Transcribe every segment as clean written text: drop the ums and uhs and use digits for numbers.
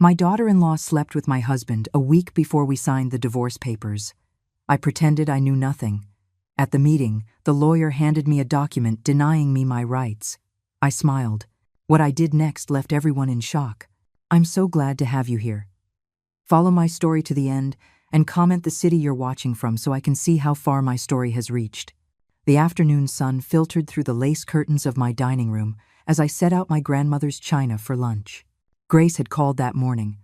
My daughter-in-law slept with my husband a week before we signed the divorce papers. I pretended I knew nothing. At the meeting, the lawyer handed me a document denying me my rights. I smiled. What I did next left everyone in shock. I'm so glad to have you here. Follow my story to the end and comment the city you're watching from so I can see how far my story has reached. The afternoon sun filtered through the lace curtains of my dining room as I set out my grandmother's china for lunch. Grace had called that morning,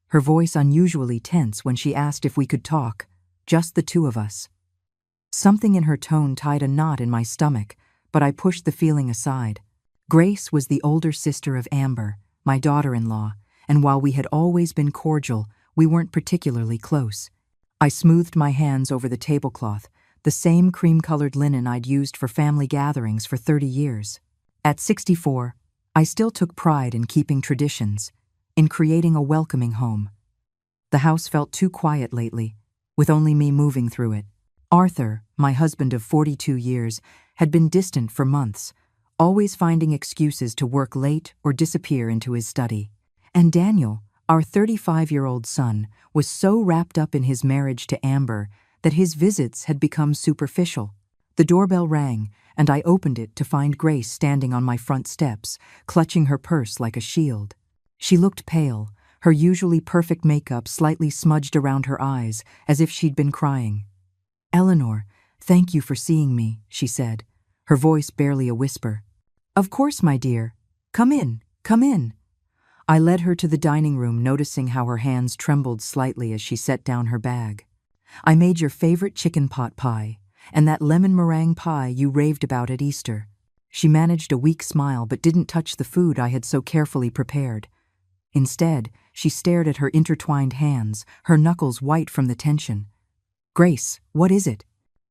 her voice unusually tense when she asked if we could talk, just the two of us. Something in her tone tied a knot in my stomach, but I pushed the feeling aside. Grace was the older sister of Amber, my daughter-in-law, and while we had always been cordial, we weren't particularly close. I smoothed my hands over the tablecloth, the same cream-colored linen I'd used for family gatherings for 30 years. At 64, I still took pride in keeping traditions, in creating a welcoming home. The house felt too quiet lately, with only me moving through it. Arthur, my husband of 42 years, had been distant for months, always finding excuses to work late or disappear into his study. And Daniel, our 35-year-old son, was so wrapped up in his marriage to Amber that his visits had become superficial. The doorbell rang, and I opened it to find Grace standing on my front steps, clutching her purse like a shield. She looked pale, her usually perfect makeup slightly smudged around her eyes, as if she'd been crying. "Eleanor, thank you for seeing me," she said, her voice barely a whisper. "Of course, my dear. Come in, come in." I led her to the dining room, noticing how her hands trembled slightly as she set down her bag. "I made your favorite chicken pot pie, and that lemon meringue pie you raved about at Easter." She managed a weak smile but didn't touch the food I had so carefully prepared. Instead, she stared at her intertwined hands, her knuckles white from the tension. "Grace, what is it?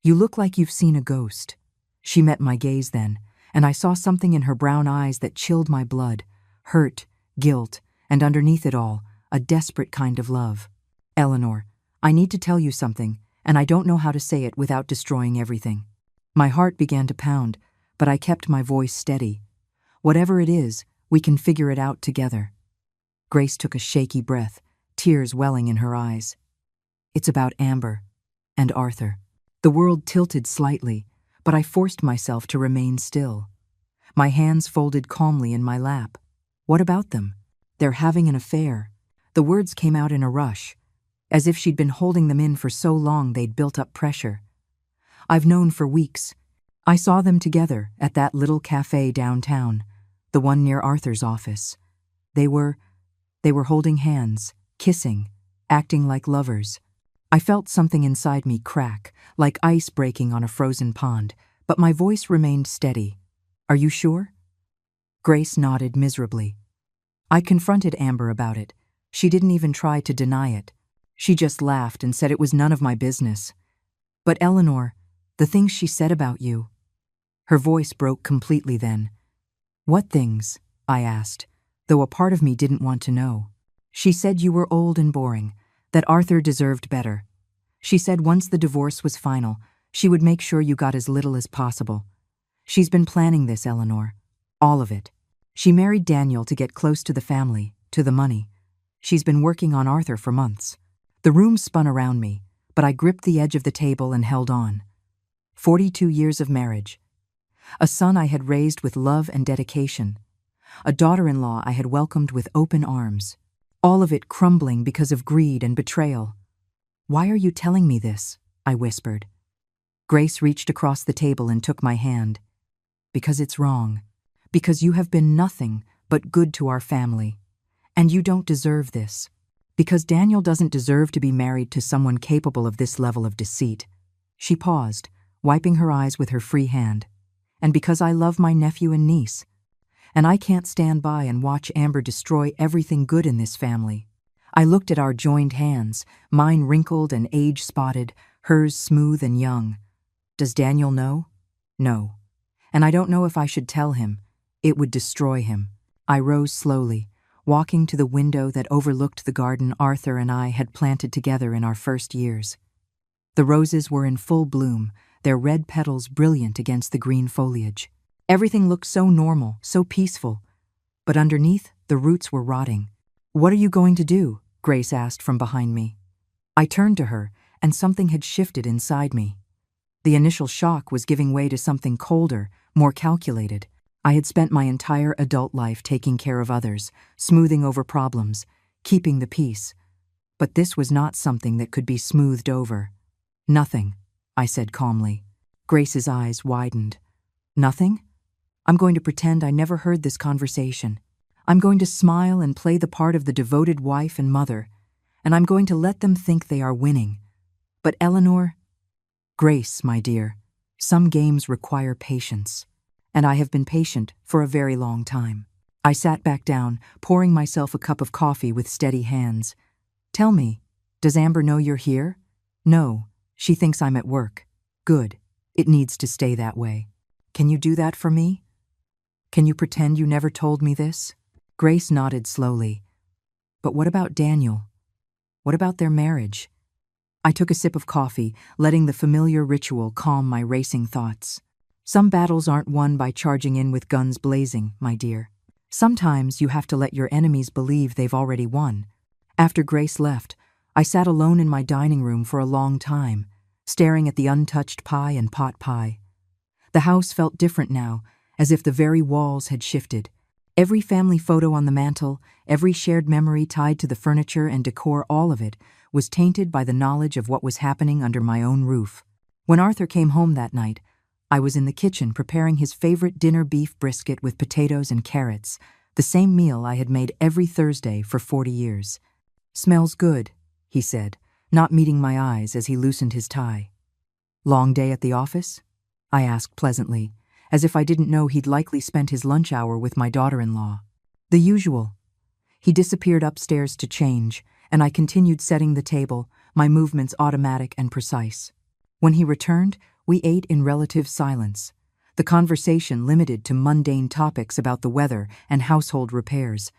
You look like you've seen a ghost." She met my gaze then, and I saw something in her brown eyes that chilled my blood. Hurt, guilt, and underneath it all, a desperate kind of love. "Eleanor, I need to tell you something, and I don't know how to say it without destroying everything." My heart began to pound, but I kept my voice steady. "Whatever it is, we can figure it out together." Grace took a shaky breath, tears welling in her eyes. "It's about Amber and Arthur." The world tilted slightly, but I forced myself to remain still. My hands folded calmly in my lap. "What about them?" "They're having an affair." The words came out in a rush, as if she'd been holding them in for so long they'd built up pressure. "I've known for weeks. I saw them together at that little cafe downtown, the one near Arthur's office. They were holding hands, kissing, acting like lovers. I felt something inside me crack, like ice breaking on a frozen pond, but my voice remained steady. "Are you sure?" Grace nodded miserably. I confronted Amber about it. She didn't even try to deny it. She just laughed and said it was none of my business. "But Eleanor, the things she said about you..." Her voice broke completely then. "What things?" I asked, though a part of me didn't want to know. "She said you were old and boring, that Arthur deserved better. She said once the divorce was final, she would make sure you got as little as possible. She's been planning this, Eleanor. All of it. She married Daniel to get close to the family, to the money. She's been working on Arthur for months." The room spun around me, but I gripped the edge of the table and held on. 42 years of marriage. A son I had raised with love and dedication. A daughter-in-law I had welcomed with open arms. All of it crumbling because of greed and betrayal. "Why are you telling me this?" I whispered. Grace reached across the table and took my hand. "Because it's wrong. Because you have been nothing but good to our family. And you don't deserve this. Because Daniel doesn't deserve to be married to someone capable of this level of deceit." She paused, wiping her eyes with her free hand. "And because I love my nephew and niece. And I can't stand by and watch Amber destroy everything good in this family." I looked at our joined hands, mine wrinkled and age-spotted, hers smooth and young. "Does Daniel know?" "No. And I don't know if I should tell him. It would destroy him." I rose slowly, walking to the window that overlooked the garden Arthur and I had planted together in our first years. The roses were in full bloom, their red petals brilliant against the green foliage. Everything looked so normal, so peaceful. But underneath, the roots were rotting. "What are you going to do?" Grace asked from behind me. I turned to her, and something had shifted inside me. The initial shock was giving way to something colder, more calculated. I had spent my entire adult life taking care of others, smoothing over problems, keeping the peace. But this was not something that could be smoothed over. "Nothing," I said calmly. Grace's eyes widened. "Nothing? I'm going to pretend I never heard this conversation. I'm going to smile and play the part of the devoted wife and mother, and I'm going to let them think they are winning. But Eleanor..." "Grace, my dear, some games require patience, and I have been patient for a very long time." I sat back down, pouring myself a cup of coffee with steady hands. "Tell me, does Amber know you're here?" "No, she thinks I'm at work." "Good. It needs to stay that way. Can you do that for me? Can you pretend you never told me this?" Grace nodded slowly. "But what about Daniel? What about their marriage?" I took a sip of coffee, letting the familiar ritual calm my racing thoughts. "Some battles aren't won by charging in with guns blazing, my dear. Sometimes you have to let your enemies believe they've already won." After Grace left, I sat alone in my dining room for a long time, staring at the untouched pie and pot pie. The house felt different now, as if the very walls had shifted. Every family photo on the mantel, every shared memory tied to the furniture and decor, all of it was tainted by the knowledge of what was happening under my own roof. When Arthur came home that night, I was in the kitchen preparing his favorite dinner, beef brisket with potatoes and carrots, the same meal I had made every Thursday for 40 years. "Smells good," he said, not meeting my eyes as he loosened his tie. "Long day at the office?" I asked pleasantly, as if I didn't know he'd likely spent his lunch hour with my daughter-in-law. "The usual." He disappeared upstairs to change, and I continued setting the table, my movements automatic and precise. When he returned, we ate in relative silence, the conversation limited to mundane topics about the weather and household repairs.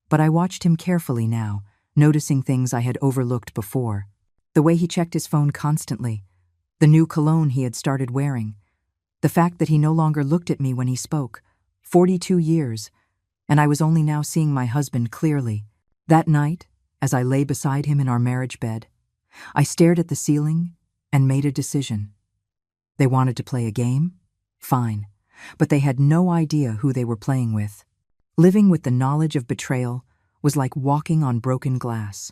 But I watched him carefully now, noticing things I had overlooked before. The way he checked his phone constantly, the new cologne he had started wearing, the fact that he no longer looked at me when he spoke. 42 years, and I was only now seeing my husband clearly. That night, as I lay beside him in our marriage bed, I stared at the ceiling and made a decision. They wanted to play a game? Fine. But they had no idea who they were playing with. Living with the knowledge of betrayal was like walking on broken glass.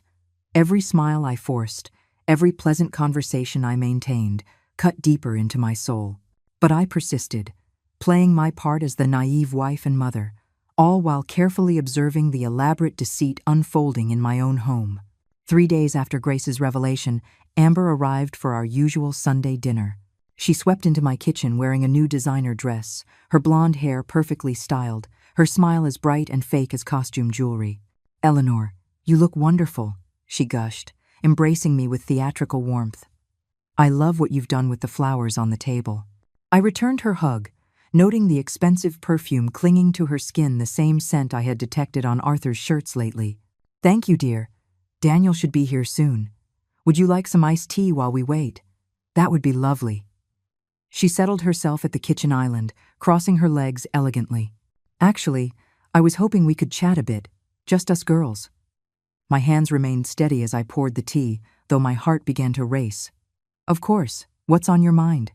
Every smile I forced, every pleasant conversation I maintained, cut deeper into my soul. But I persisted, playing my part as the naive wife and mother, all while carefully observing the elaborate deceit unfolding in my own home. 3 days after Grace's revelation, Amber arrived for our usual Sunday dinner. She swept into my kitchen wearing a new designer dress, her blonde hair perfectly styled, her smile as bright and fake as costume jewelry. "Eleanor, you look wonderful," she gushed, embracing me with theatrical warmth. "I love what you've done with the flowers on the table." I returned her hug, noting the expensive perfume clinging to her skin, the same scent I had detected on Arthur's shirts lately. "Thank you, dear. Daniel should be here soon. Would you like some iced tea while we wait?" "That would be lovely." She settled herself at the kitchen island, crossing her legs elegantly. "Actually, I was hoping we could chat a bit, just us girls." My hands remained steady as I poured the tea, though my heart began to race. "Of course, what's on your mind?"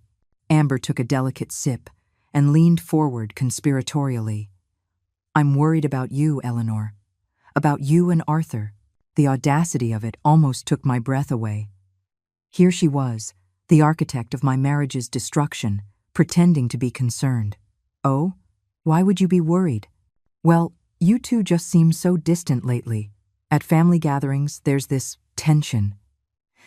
Amber took a delicate sip and leaned forward conspiratorially. "I'm worried about you, Eleanor. About you and Arthur." The audacity of it almost took my breath away. Here she was, the architect of my marriage's destruction, pretending to be concerned. "Oh? Why would you be worried?" "Well, you two just seem so distant lately. At family gatherings, there's this tension."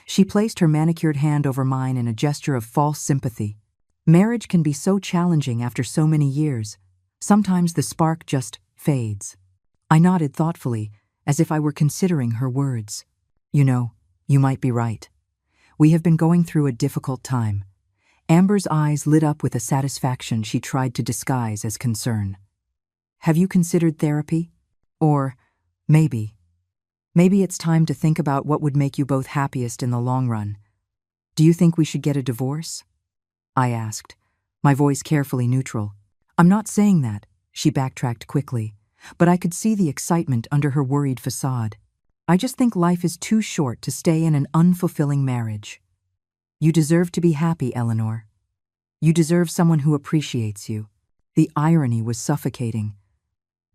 She placed her manicured hand over mine in a gesture of false sympathy. "Marriage can be so challenging after so many years. Sometimes the spark just fades." I nodded thoughtfully, as if I were considering her words. "You know, you might be right. We have been going through a difficult time." Amber's eyes lit up with a satisfaction she tried to disguise as concern. "Have you considered therapy? Or maybe it's time to think about what would make you both happiest in the long run. Do you think we should get a divorce?" I asked, my voice carefully neutral. "I'm not saying that," she backtracked quickly. but I could see the excitement under her worried facade. I just think life is too short to stay in an unfulfilling marriage. You deserve to be happy, Eleanor. You deserve someone who appreciates you. The irony was suffocating.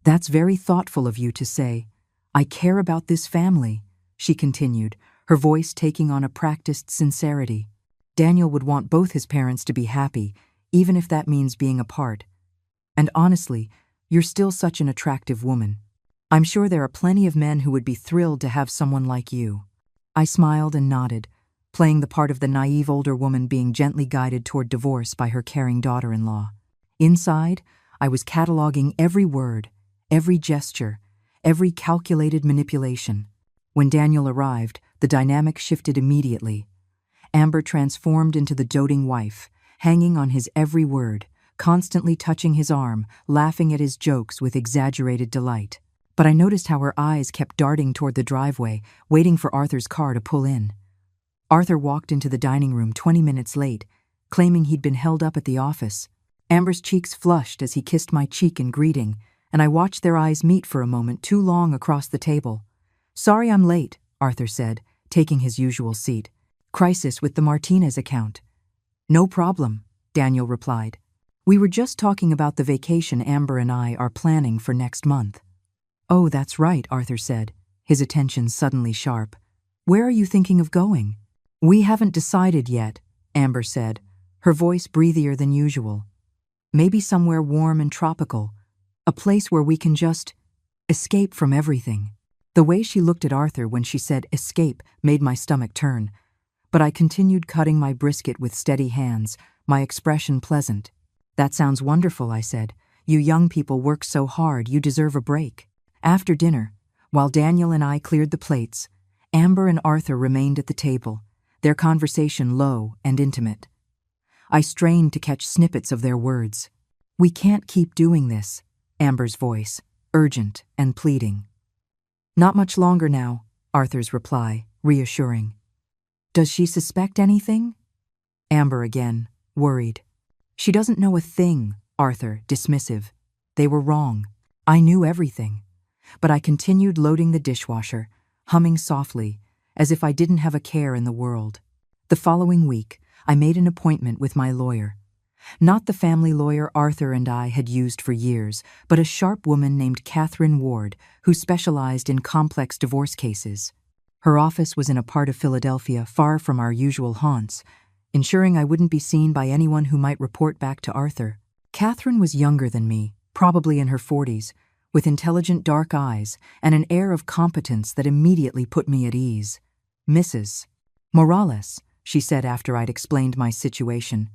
That's very thoughtful of you to say. I care about this family, she continued, her voice taking on a practiced sincerity. Daniel would want both his parents to be happy, even if that means being apart. And honestly, you're still such an attractive woman. I'm sure there are plenty of men who would be thrilled to have someone like you. I smiled and nodded, playing the part of the naive older woman being gently guided toward divorce by her caring daughter-in-law. Inside, I was cataloging every word, every gesture, every calculated manipulation. When Daniel arrived, the dynamic shifted immediately. Amber transformed into the doting wife, hanging on his every word, constantly touching his arm, laughing at his jokes with exaggerated delight. But I noticed how her eyes kept darting toward the driveway, waiting for Arthur's car to pull in. Arthur walked into the dining room 20 minutes late, claiming he'd been held up at the office. Amber's cheeks flushed as he kissed my cheek in greeting, and I watched their eyes meet for a moment too long across the table. "Sorry I'm late," Arthur said, taking his usual seat. "Crisis with the Martinez account." "No problem," Daniel replied. "We were just talking about the vacation Amber and I are planning for next month." "Oh, that's right," Arthur said, his attention suddenly sharp. "Where are you thinking of going?" "We haven't decided yet," Amber said, her voice breathier than usual. "Maybe somewhere warm and tropical, a place where we can just escape from everything." The way she looked at Arthur when she said escape made my stomach turn, but I continued cutting my brisket with steady hands, my expression pleasant. "That sounds wonderful," I said. "You young people work so hard, you deserve a break." After dinner, while Daniel and I cleared the plates, Amber and Arthur remained at the table, their conversation low and intimate. I strained to catch snippets of their words. "We can't keep doing this," Amber's voice, urgent and pleading. "Not much longer now," Arthur's reply, reassuring. "Does she suspect anything?" Amber again, worried. "She doesn't know a thing," Arthur, dismissive. "They were wrong. I knew everything." But I continued loading the dishwasher, humming softly, as if I didn't have a care in the world. The following week, I made an appointment with my lawyer. Not the family lawyer Arthur and I had used for years, but a sharp woman named Catherine Ward, who specialized in complex divorce cases. Her office was in a part of Philadelphia far from our usual haunts, ensuring I wouldn't be seen by anyone who might report back to Arthur. Catherine was younger than me, probably in her 40s, with intelligent dark eyes and an air of competence that immediately put me at ease. "Mrs. Morales," she said after I'd explained my situation,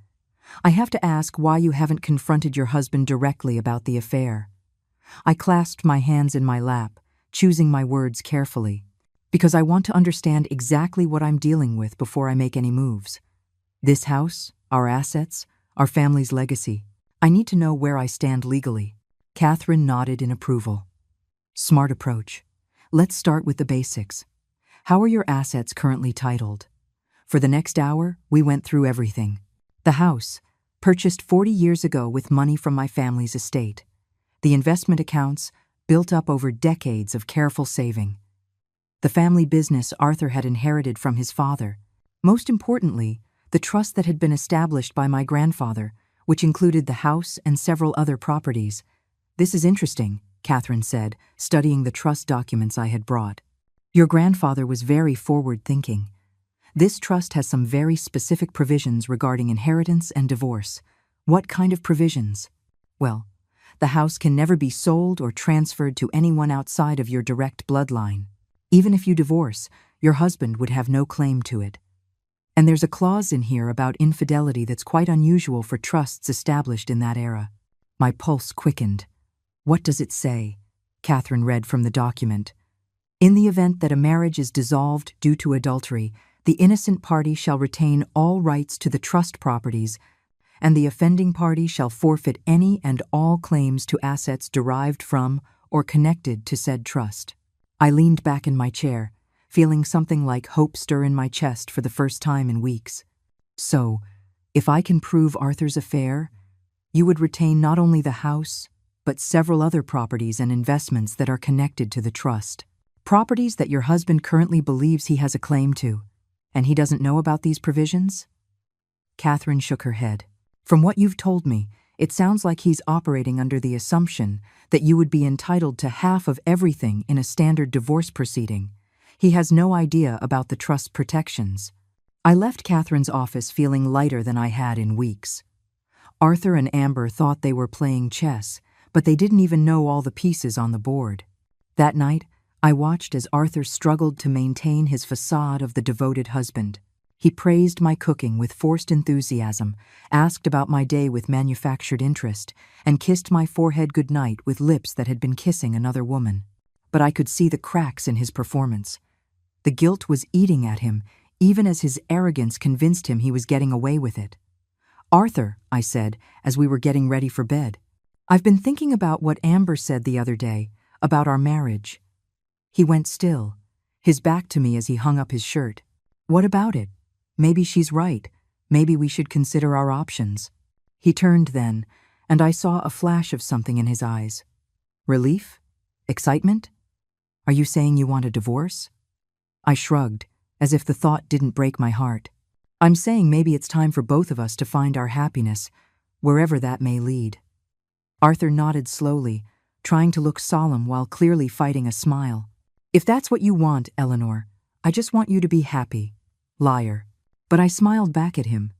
"I have to ask why you haven't confronted your husband directly about the affair." I clasped my hands in my lap, choosing my words carefully, because I want to understand exactly what I'm dealing with before I make any moves. This house, our assets, our family's legacy. I need to know where I stand legally. Catherine nodded in approval. "Smart approach. Let's start with the basics. How are your assets currently titled?" For the next hour, we went through everything. The house, purchased 40 years ago with money from my family's estate. The investment accounts, built up over decades of careful saving. The family business Arthur had inherited from his father. Most importantly, the trust that had been established by my grandfather, which included the house and several other properties. "This is interesting," Catherine said, studying the trust documents I had brought. "Your grandfather was very forward-thinking. This trust has some very specific provisions regarding inheritance and divorce." "What kind of provisions?" "Well, the house can never be sold or transferred to anyone outside of your direct bloodline. Even if you divorce, your husband would have no claim to it. And there's a clause in here about infidelity that's quite unusual for trusts established in that era." My pulse quickened. "What does it say?" Catherine read from the document. "In the event that a marriage is dissolved due to adultery, the innocent party shall retain all rights to the trust properties, and the offending party shall forfeit any and all claims to assets derived from or connected to said trust." I leaned back in my chair, feeling something like hope stir in my chest for the first time in weeks. "So, if I can prove Arthur's affair, you would retain not only the house, but several other properties and investments that are connected to the trust. Properties that your husband currently believes he has a claim to, and he doesn't know about these provisions? Catherine shook her head. From what you've told me, it sounds like he's operating under the assumption that you would be entitled to half of everything in a standard divorce proceeding. He has no idea about the trust protections. I left Catherine's office feeling lighter than I had in weeks. Arthur and Amber thought they were playing chess, but they didn't even know all the pieces on the board. That night, I watched as Arthur struggled to maintain his facade of the devoted husband. He praised my cooking with forced enthusiasm, asked about my day with manufactured interest, and kissed my forehead goodnight with lips that had been kissing another woman. But I could see the cracks in his performance. The guilt was eating at him, even as his arrogance convinced him he was getting away with it. "Arthur," I said, as we were getting ready for bed, "I've been thinking about what Amber said the other day, about our marriage." He went still, his back to me as he hung up his shirt. "What about it? Maybe she's right. Maybe we should consider our options." He turned then, and I saw a flash of something in his eyes. Relief? Excitement? "Are you saying you want a divorce?" I shrugged, as if the thought didn't break my heart. "I'm saying maybe it's time for both of us to find our happiness, wherever that may lead." Arthur nodded slowly, trying to look solemn while clearly fighting a smile. "If that's what you want, Eleanor, I just want you to be happy. Liar." But I smiled back at him,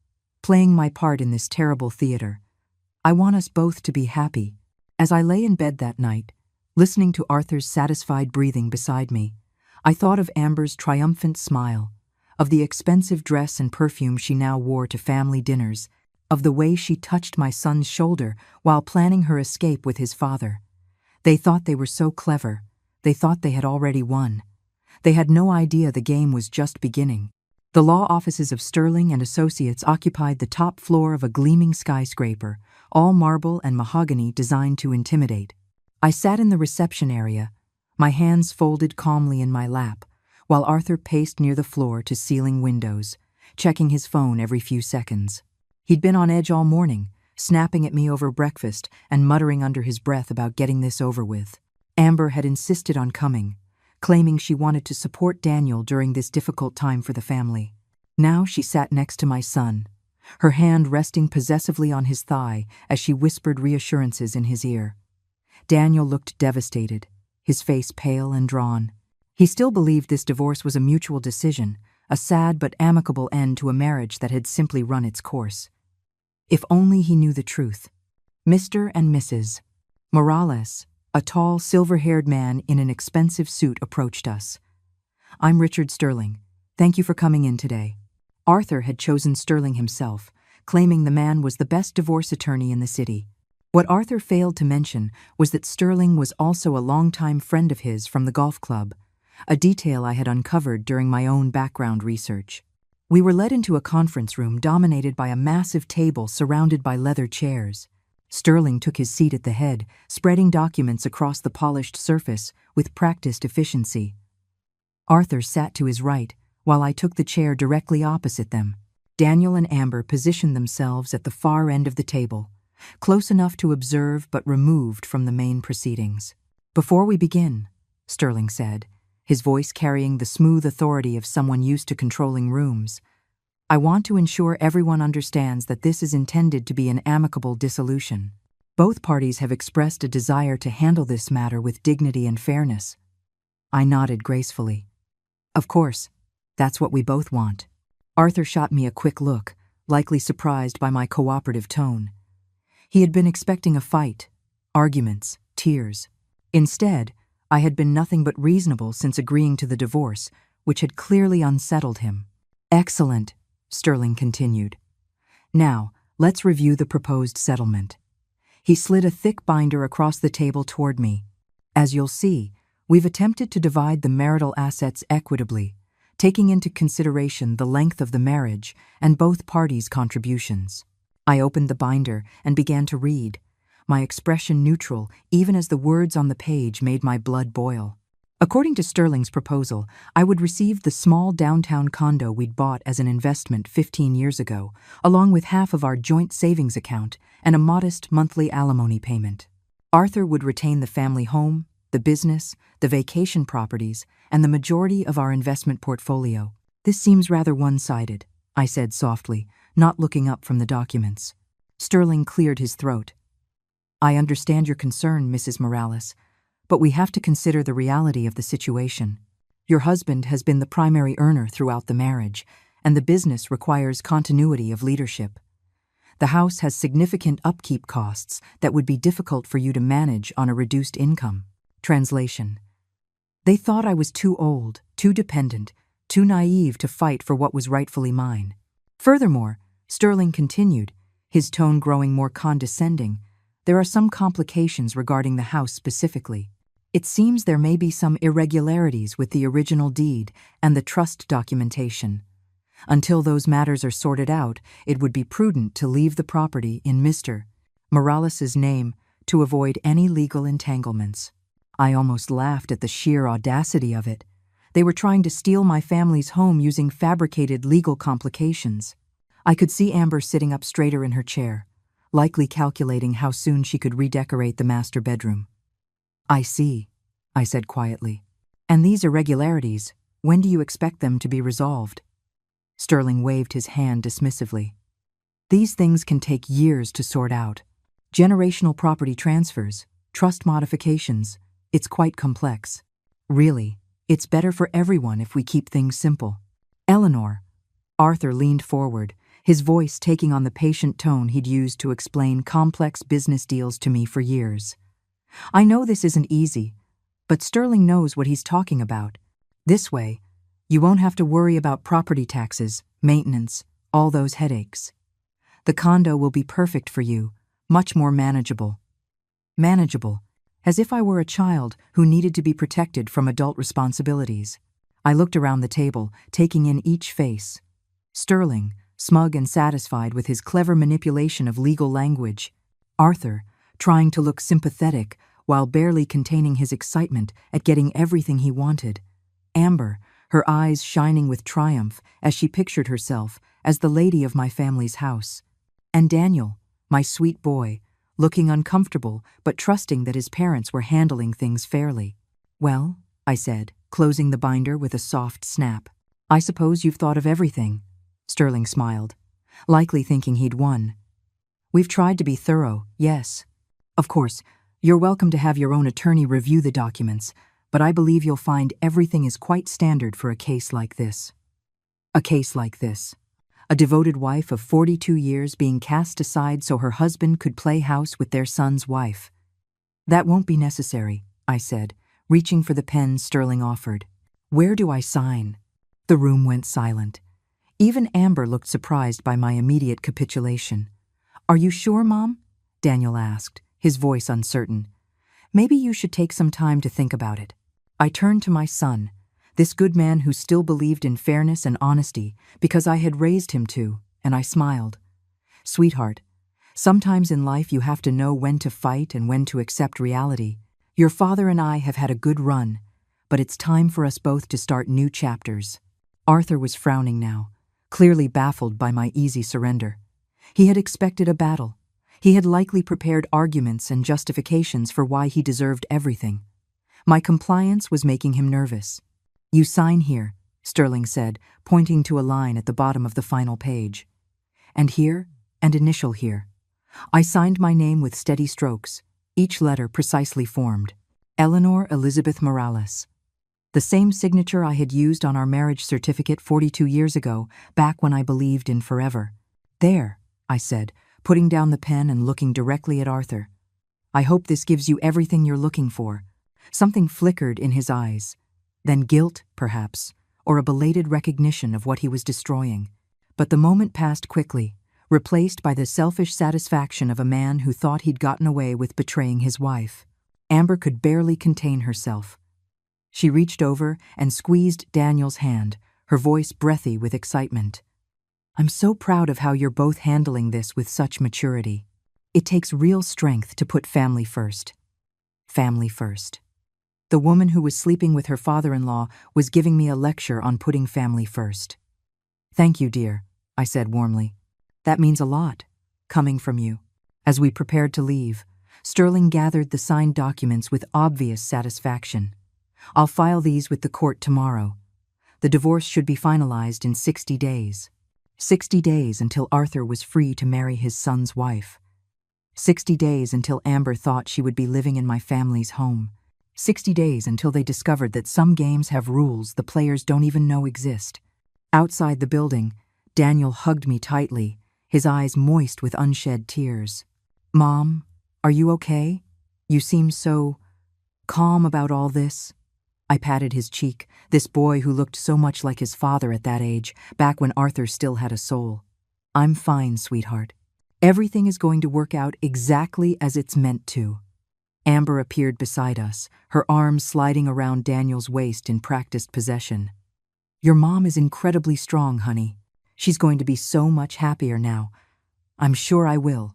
playing my part in this terrible theater. I want us both to be happy. As I lay in bed that night, listening to Arthur's satisfied breathing beside me, I thought of Amber's triumphant smile, of the expensive dress and perfume she now wore to family dinners, of the way she touched my son's shoulder while planning her escape with his father. They thought they were so clever. They thought they had already won. They had no idea the game was just beginning. The law offices of Sterling and Associates occupied the top floor of a gleaming skyscraper, all marble and mahogany designed to intimidate. I sat in the reception area, my hands folded calmly in my lap, while Arthur paced near the floor-to-ceiling windows, checking his phone every few seconds. He'd been on edge all morning, snapping at me over breakfast and muttering under his breath about getting this over with. Amber had insisted on coming, claiming she wanted to support Daniel during this difficult time for the family. Now she sat next to my son, her hand resting possessively on his thigh as she whispered reassurances in his ear. Daniel looked devastated, his face pale and drawn. He still believed this divorce was a mutual decision, a sad but amicable end to a marriage that had simply run its course. If only he knew the truth. Mr. and Mrs. Morales, a tall, silver-haired man in an expensive suit, approached us. "I'm Richard Sterling. Thank you for coming in today." Arthur had chosen Sterling himself, claiming the man was the best divorce attorney in the city. What Arthur failed to mention was that Sterling was also a longtime friend of his from the golf club, a detail I had uncovered during my own background research. We were led into a conference room dominated by a massive table surrounded by leather chairs. Sterling took his seat at the head, spreading documents across the polished surface with practiced efficiency. Arthur sat to his right, while I took the chair directly opposite them. Daniel and Amber positioned themselves at the far end of the table, close enough to observe but removed from the main proceedings. "Before we begin," Sterling said, his voice carrying the smooth authority of someone used to controlling rooms, "I want to ensure everyone understands that this is intended to be an amicable dissolution. Both parties have expressed a desire to handle this matter with dignity and fairness." I nodded gracefully. "Of course, that's what we both want." Arthur shot me a quick look, likely surprised by my cooperative tone. He had been expecting a fight, arguments, tears. Instead, I had been nothing but reasonable since agreeing to the divorce, which had clearly unsettled him. "Excellent," Sterling continued. "Now, let's review the proposed settlement." He slid a thick binder across the table toward me. "As you'll see, we've attempted to divide the marital assets equitably, taking into consideration the length of the marriage and both parties' contributions." I opened the binder and began to read, my expression neutral even as the words on the page made my blood boil. According to Sterling's proposal, I would receive the small downtown condo we'd bought as an investment 15 years ago, along with half of our joint savings account and a modest monthly alimony payment. Arthur would retain the family home, the business, the vacation properties, and the majority of our investment portfolio. This seems rather one-sided, I said softly, not looking up from the documents. Sterling cleared his throat. I understand your concern, Mrs. Morales, but we have to consider the reality of the situation. Your husband has been the primary earner throughout the marriage, and the business requires continuity of leadership. The house has significant upkeep costs that would be difficult for you to manage on a reduced income. Translation. They thought I was too old, too dependent, too naive to fight for what was rightfully mine. Furthermore, Sterling continued, his tone growing more condescending, there are some complications regarding the house specifically. It seems there may be some irregularities with the original deed and the trust documentation. Until those matters are sorted out, it would be prudent to leave the property in Mr. Morales's name to avoid any legal entanglements. I almost laughed at the sheer audacity of it. They were trying to steal my family's home using fabricated legal complications. I could see Amber sitting up straighter in her chair, likely calculating how soon she could redecorate the master bedroom. I see, I said quietly. And these irregularities, when do you expect them to be resolved? Sterling waved his hand dismissively. These things can take years to sort out. Generational property transfers, trust modifications, it's quite complex. Really, it's better for everyone if we keep things simple. Eleanor. Arthur leaned forward, his voice taking on the patient tone he'd used to explain complex business deals to me for years. I know this isn't easy, but Sterling knows what he's talking about. This way, you won't have to worry about property taxes, maintenance, all those headaches. The condo will be perfect for you, much more manageable. Manageable, as if I were a child who needed to be protected from adult responsibilities. I looked around the table, taking in each face. Sterling, smug and satisfied with his clever manipulation of legal language. Arthur, trying to look sympathetic while barely containing his excitement at getting everything he wanted. Amber, her eyes shining with triumph as she pictured herself as the lady of my family's house. And Daniel, my sweet boy, looking uncomfortable but trusting that his parents were handling things fairly. Well, I said, closing the binder with a soft snap. I suppose you've thought of everything. Sterling smiled, likely thinking he'd won. We've tried to be thorough, yes. Of course, you're welcome to have your own attorney review the documents, but I believe you'll find everything is quite standard for a case like this. A case like this. A devoted wife of 42 years being cast aside so her husband could play house with their son's wife. That won't be necessary, I said, reaching for the pen Sterling offered. Where do I sign? The room went silent. Even Amber looked surprised by my immediate capitulation. Are you sure, Mom? Daniel asked, his voice uncertain. Maybe you should take some time to think about it. I turned to my son, this good man who still believed in fairness and honesty because I had raised him to, and I smiled. Sweetheart, sometimes in life you have to know when to fight and when to accept reality. Your father and I have had a good run, but it's time for us both to start new chapters. Arthur was frowning now, clearly baffled by my easy surrender. He had expected a battle. He had likely prepared arguments and justifications for why he deserved everything. My compliance was making him nervous. You sign here, Sterling said, pointing to a line at the bottom of the final page. And here, and initial here. I signed my name with steady strokes, each letter precisely formed. Eleanor Elizabeth Morales. The same signature I had used on our marriage certificate 42 years ago, back when I believed in forever. There, I said, putting down the pen and looking directly at Arthur. I hope this gives you everything you're looking for. Something flickered in his eyes. Then guilt, perhaps, or a belated recognition of what he was destroying. But the moment passed quickly, replaced by the selfish satisfaction of a man who thought he'd gotten away with betraying his wife. Amber could barely contain herself. She reached over and squeezed Daniel's hand, her voice breathy with excitement. I'm so proud of how you're both handling this with such maturity. It takes real strength to put family first. Family first. The woman who was sleeping with her father-in-law was giving me a lecture on putting family first. Thank you, dear, I said warmly. That means a lot, coming from you. As we prepared to leave, Sterling gathered the signed documents with obvious satisfaction. "I'll file these with the court tomorrow. The divorce should be finalized in 60 days. 60 days until Arthur was free to marry his son's wife. 60 days until Amber thought she would be living in my family's home. 60 days until they discovered that some games have rules the players don't even know exist." Outside the building, Daniel hugged me tightly, his eyes moist with unshed tears. "Mom, are you okay? You seem so calm about all this." I patted his cheek, this boy who looked so much like his father at that age, back when Arthur still had a soul. "I'm fine, sweetheart. Everything is going to work out exactly as it's meant to." Amber appeared beside us, her arms sliding around Daniel's waist in practiced possession. "Your mom is incredibly strong, honey. She's going to be so much happier now." "I'm sure I will,"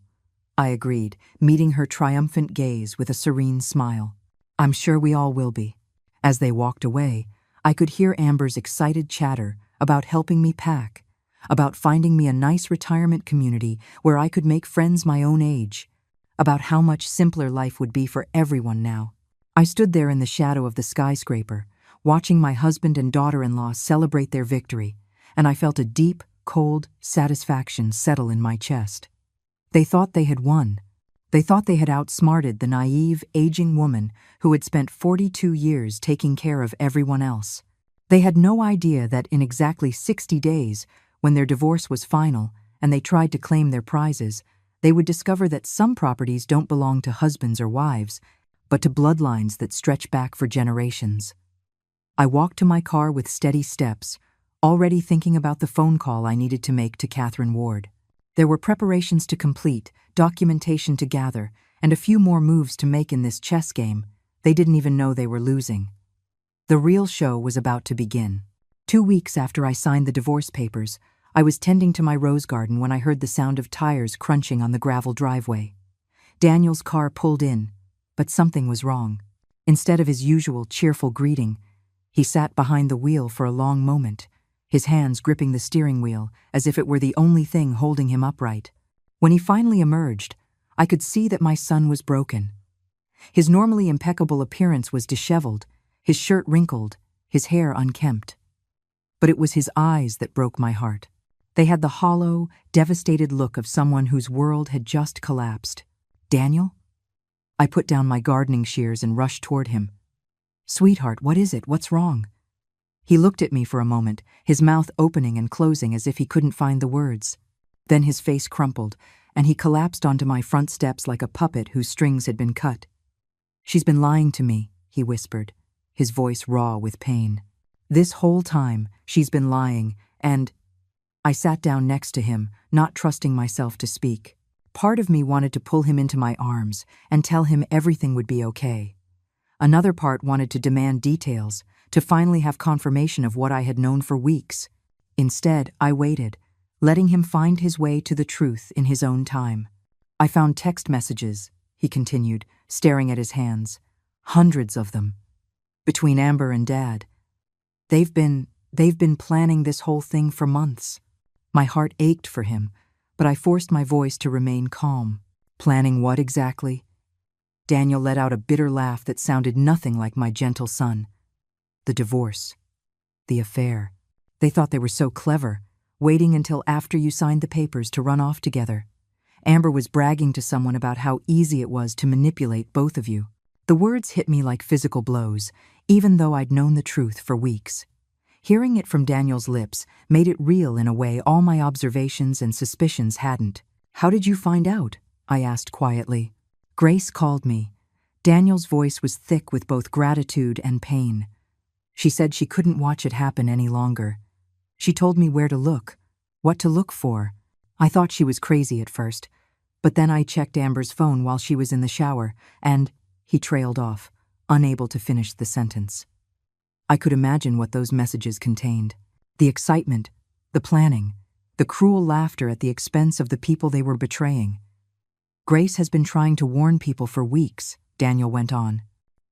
I agreed, meeting her triumphant gaze with a serene smile. "I'm sure we all will be." As they walked away, I could hear Amber's excited chatter about helping me pack, about finding me a nice retirement community where I could make friends my own age, about how much simpler life would be for everyone now. I stood there in the shadow of the skyscraper, watching my husband and daughter-in-law celebrate their victory, and I felt a deep, cold satisfaction settle in my chest. They thought they had won. They thought they had outsmarted the naive, aging woman who had spent 42 years taking care of everyone else. They had no idea that in exactly 60 days, when their divorce was final and they tried to claim their prizes, they would discover that some properties don't belong to husbands or wives, but to bloodlines that stretch back for generations. I walked to my car with steady steps, already thinking about the phone call I needed to make to Catherine Ward. There were preparations to complete, documentation to gather, and a few more moves to make in this chess game they didn't even know they were losing. The real show was about to begin. 2 weeks after I signed the divorce papers, I was tending to my rose garden when I heard the sound of tires crunching on the gravel driveway. Daniel's car pulled in, but something was wrong. Instead of his usual cheerful greeting, he sat behind the wheel for a long moment, his hands gripping the steering wheel as if it were the only thing holding him upright. When he finally emerged, I could see that my son was broken. His normally impeccable appearance was disheveled, his shirt wrinkled, his hair unkempt. But it was his eyes that broke my heart. They had the hollow, devastated look of someone whose world had just collapsed. "Daniel?" I put down my gardening shears and rushed toward him. "Sweetheart, what is it? What's wrong?" He looked at me for a moment, his mouth opening and closing as if he couldn't find the words. Then his face crumpled, and he collapsed onto my front steps like a puppet whose strings had been cut. "She's been lying to me," he whispered, his voice raw with pain. "This whole time, she's been lying, and—" I sat down next to him, not trusting myself to speak. Part of me wanted to pull him into my arms and tell him everything would be okay. Another part wanted to demand details, to finally have confirmation of what I had known for weeks. Instead, I waited, letting him find his way to the truth in his own time. "I found text messages," he continued, staring at his hands. "Hundreds of them. Between Amber and Dad. They've been planning this whole thing for months." My heart ached for him, but I forced my voice to remain calm. "Planning what exactly?" Daniel let out a bitter laugh that sounded nothing like my gentle son. "The divorce. The affair. They thought they were so clever, waiting until after you signed the papers to run off together. Amber was bragging to someone about how easy it was to manipulate both of you." The words hit me like physical blows, even though I'd known the truth for weeks. Hearing it from Daniel's lips made it real in a way all my observations and suspicions hadn't. "How did you find out?" I asked quietly. "Grace called me." Daniel's voice was thick with both gratitude and pain. "She said she couldn't watch it happen any longer. She told me where to look, what to look for." I thought she was crazy at first, but then I checked Amber's phone while she was in the shower, and he trailed off, unable to finish the sentence. I could imagine what those messages contained. The excitement, the planning, the cruel laughter at the expense of the people they were betraying. "Grace has been trying to warn people for weeks," Daniel went on.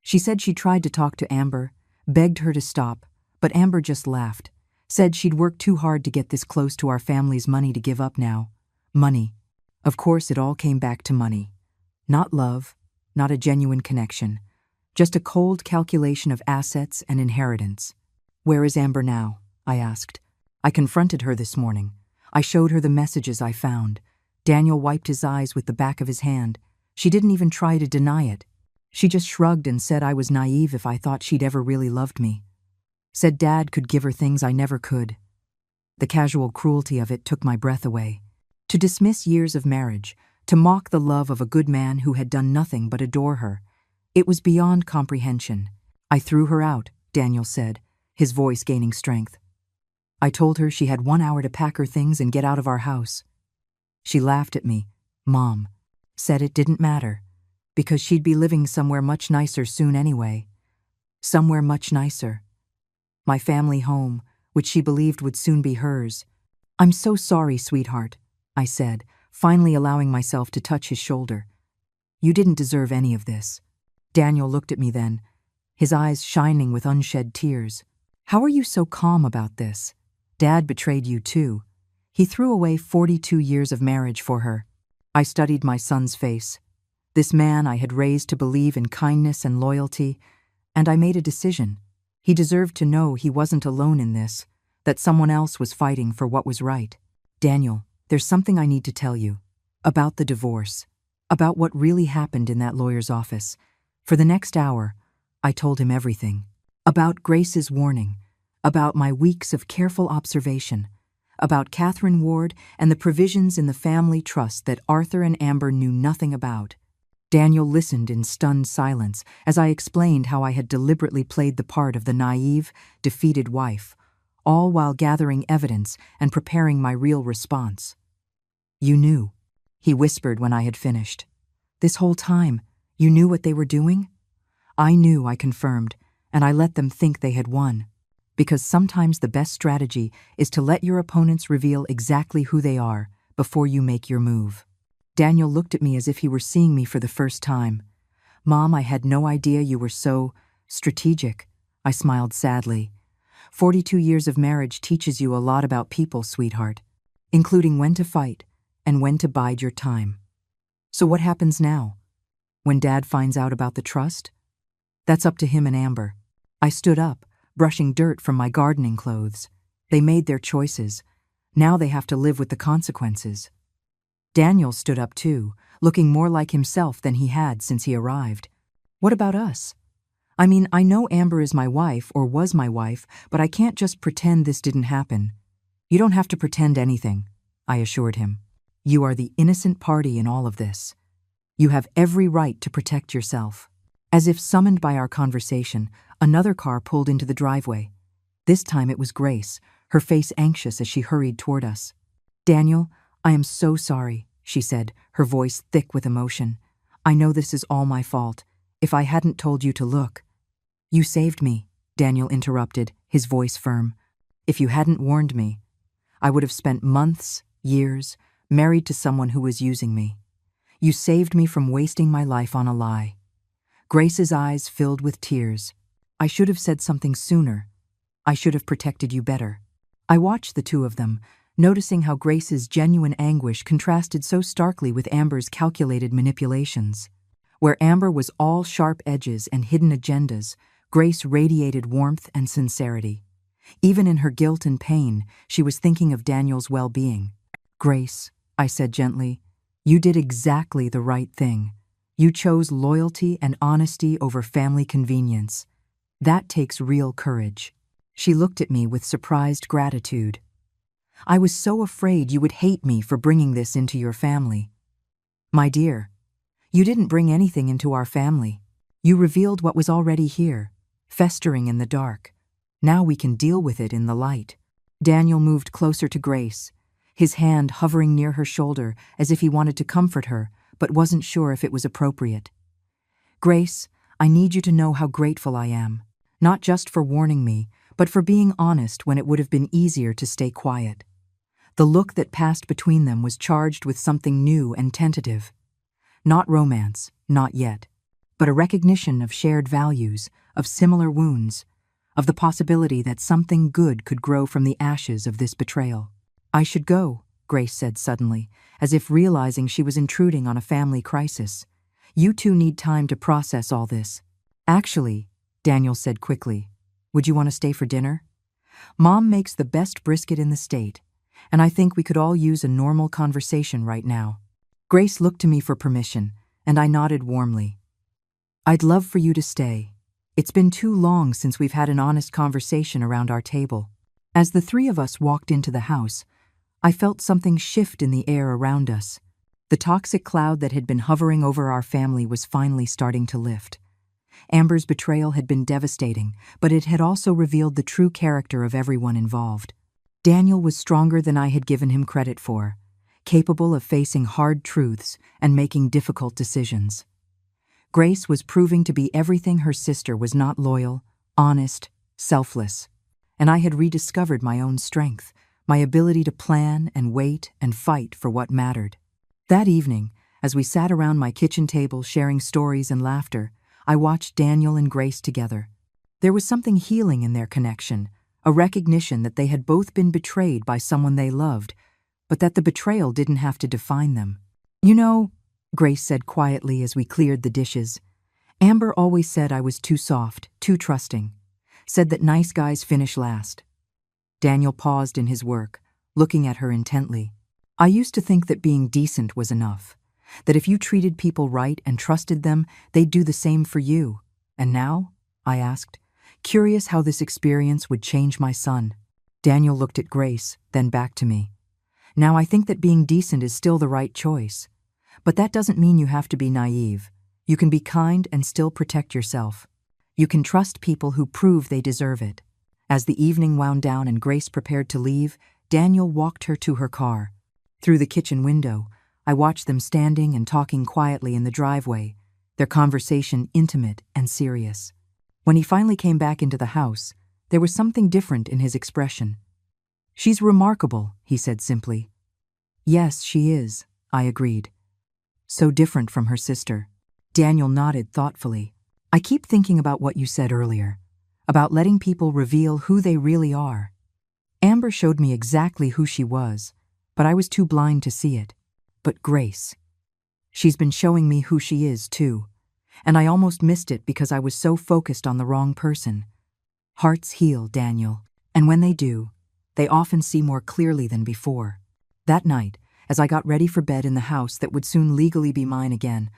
"She said she tried to talk to Amber, begged her to stop, but Amber just laughed, said she'd worked too hard to get this close to our family's money to give up now. Money. Of course, it all came back to money. Not love, not a genuine connection. Just a cold calculation of assets and inheritance. "Where is Amber now?" I asked. I confronted her this morning. I showed her the messages I found. Daniel wiped his eyes with the back of his hand. She didn't even try to deny it. She just shrugged and said I was naive if I thought she'd ever really loved me. Said Dad could give her things I never could. The casual cruelty of it took my breath away. To dismiss years of marriage, to mock the love of a good man who had done nothing but adore her, it was beyond comprehension. "I threw her out," Daniel said, his voice gaining strength. "I told her she had 1 hour to pack her things and get out of our house. She laughed at me, Mom, said it didn't matter, because she'd be living somewhere much nicer soon anyway. Somewhere much nicer. My family home, which she believed would soon be hers. I'm so sorry, sweetheart," I said, finally allowing myself to touch his shoulder. "You didn't deserve any of this." Daniel looked at me then, his eyes shining with unshed tears. "How are you so calm about this? Dad betrayed you too. He threw away 42 years of marriage for her." I studied my son's face. This man I had raised to believe in kindness and loyalty, and I made a decision. He deserved to know he wasn't alone in this, that someone else was fighting for what was right. "Daniel, there's something I need to tell you. About the divorce. About what really happened in that lawyer's office." For the next hour, I told him everything. About Grace's warning. About my weeks of careful observation. About Catherine Ward and the provisions in the family trust that Arthur and Amber knew nothing about. Daniel listened in stunned silence as I explained how I had deliberately played the part of the naive, defeated wife, all while gathering evidence and preparing my real response. "You knew," he whispered when I had finished. "This whole time, you knew what they were doing?" "I knew," I confirmed, "and I let them think they had won. Because sometimes the best strategy is to let your opponents reveal exactly who they are before you make your move." Daniel looked at me as if he were seeing me for the first time. "Mom, I had no idea you were so strategic." I smiled sadly. 42 years of marriage teaches you a lot about people, sweetheart, including when to fight and when to bide your time. "So what happens now? When Dad finds out about the trust?" "That's up to him and Amber." I stood up, brushing dirt from my gardening clothes. "They made their choices. Now they have to live with the consequences." Daniel stood up too, looking more like himself than he had since he arrived. "What about us? I mean, I know Amber is my wife or was my wife, but I can't just pretend this didn't happen." "You don't have to pretend anything," I assured him. "You are the innocent party in all of this. You have every right to protect yourself." As if summoned by our conversation, another car pulled into the driveway. This time it was Grace, her face anxious as she hurried toward us. "Daniel, I am so sorry," she said, her voice thick with emotion. "I know this is all my fault. If I hadn't told you to look." "You saved me," Daniel interrupted, his voice firm. "If you hadn't warned me, I would have spent months, years, married to someone who was using me. You saved me from wasting my life on a lie." Grace's eyes filled with tears. "I should have said something sooner. I should have protected you better." I watched the two of them, noticing how Grace's genuine anguish contrasted so starkly with Amber's calculated manipulations. Where Amber was all sharp edges and hidden agendas, Grace radiated warmth and sincerity. Even in her guilt and pain, she was thinking of Daniel's well-being. "Grace," I said gently, "you did exactly the right thing. You chose loyalty and honesty over family convenience. That takes real courage." She looked at me with surprised gratitude. "I was so afraid you would hate me for bringing this into your family." "My dear, you didn't bring anything into our family. You revealed what was already here, festering in the dark. Now we can deal with it in the light." Daniel moved closer to Grace, his hand hovering near her shoulder as if he wanted to comfort her, but wasn't sure if it was appropriate. "Grace, I need you to know how grateful I am, not just for warning me, but for being honest when it would have been easier to stay quiet." The look that passed between them was charged with something new and tentative. Not romance, not yet, but a recognition of shared values, of similar wounds, of the possibility that something good could grow from the ashes of this betrayal. "I should go," Grace said suddenly, as if realizing she was intruding on a family crisis. You two need time to process all this. Actually, Daniel said quickly, would you want to stay for dinner? Mom makes the best brisket in the state, and I think we could all use a normal conversation right now. Grace looked to me for permission, and I nodded warmly. I'd love for you to stay. It's been too long since we've had an honest conversation around our table. As the three of us walked into the house, I felt something shift in the air around us. The toxic cloud that had been hovering over our family was finally starting to lift. Amber's betrayal had been devastating, but it had also revealed the true character of everyone involved. Daniel was stronger than I had given him credit for, capable of facing hard truths and making difficult decisions. Grace was proving to be everything her sister was not: loyal, honest, selfless. And I had rediscovered my own strength, my ability to plan and wait and fight for what mattered. That evening, as we sat around my kitchen table sharing stories and laughter, I watched Daniel and Grace together. There was something healing in their connection, a recognition that they had both been betrayed by someone they loved, but that the betrayal didn't have to define them. You know, Grace said quietly as we cleared the dishes, Amber always said I was too soft, too trusting, said that nice guys finish last. Daniel paused in his work, looking at her intently. I used to think that being decent was enough, that if you treated people right and trusted them, they'd do the same for you. And now? I asked, curious how this experience would change my son. Daniel looked at Grace, then back to me. Now I think that being decent is still the right choice. But that doesn't mean you have to be naive. You can be kind and still protect yourself. You can trust people who prove they deserve it. As the evening wound down and Grace prepared to leave, Daniel walked her to her car. Through the kitchen window, I watched them standing and talking quietly in the driveway, their conversation intimate and serious. When he finally came back into the house, there was something different in his expression. She's remarkable, he said simply. Yes, she is, I agreed. So different from her sister. Daniel nodded thoughtfully. I keep thinking about what you said earlier, about letting people reveal who they really are. Amber showed me exactly who she was, but I was too blind to see it. But Grace, she's been showing me who she is too, and I almost missed it because I was so focused on the wrong person. Hearts heal, Daniel, and when they do, they often see more clearly than before. That night, as I got ready for bed in the house that would soon legally be mine again,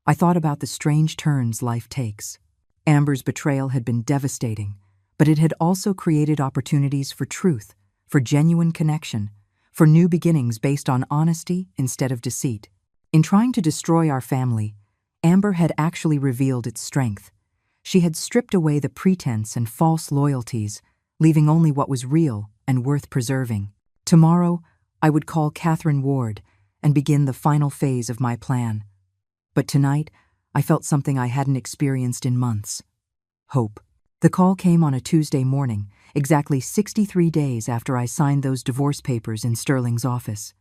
I thought about the strange turns life takes. Amber's betrayal had been devastating, but it had also created opportunities for truth, for genuine connection, for new beginnings based on honesty instead of deceit. In trying to destroy our family, Amber had actually revealed its strength. She had stripped away the pretense and false loyalties, leaving only what was real and worth preserving. Tomorrow, I would call Catherine Ward and begin the final phase of my plan. But tonight, I felt something I hadn't experienced in months. Hope. The call came on a Tuesday morning, exactly 63 days after I signed those divorce papers in Sterling's office.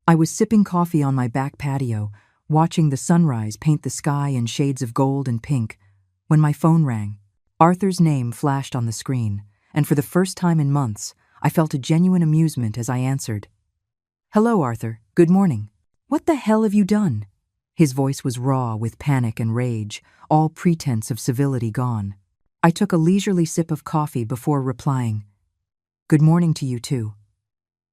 I was sipping coffee on my back patio, watching the sunrise paint the sky in shades of gold and pink, when my phone rang. Arthur's name flashed on the screen, and for the first time in months, I felt a genuine amusement as I answered. Hello, Arthur. Good morning. What the hell have you done? His voice was raw with panic and rage, all pretense of civility gone. I took a leisurely sip of coffee before replying. Good morning to you too.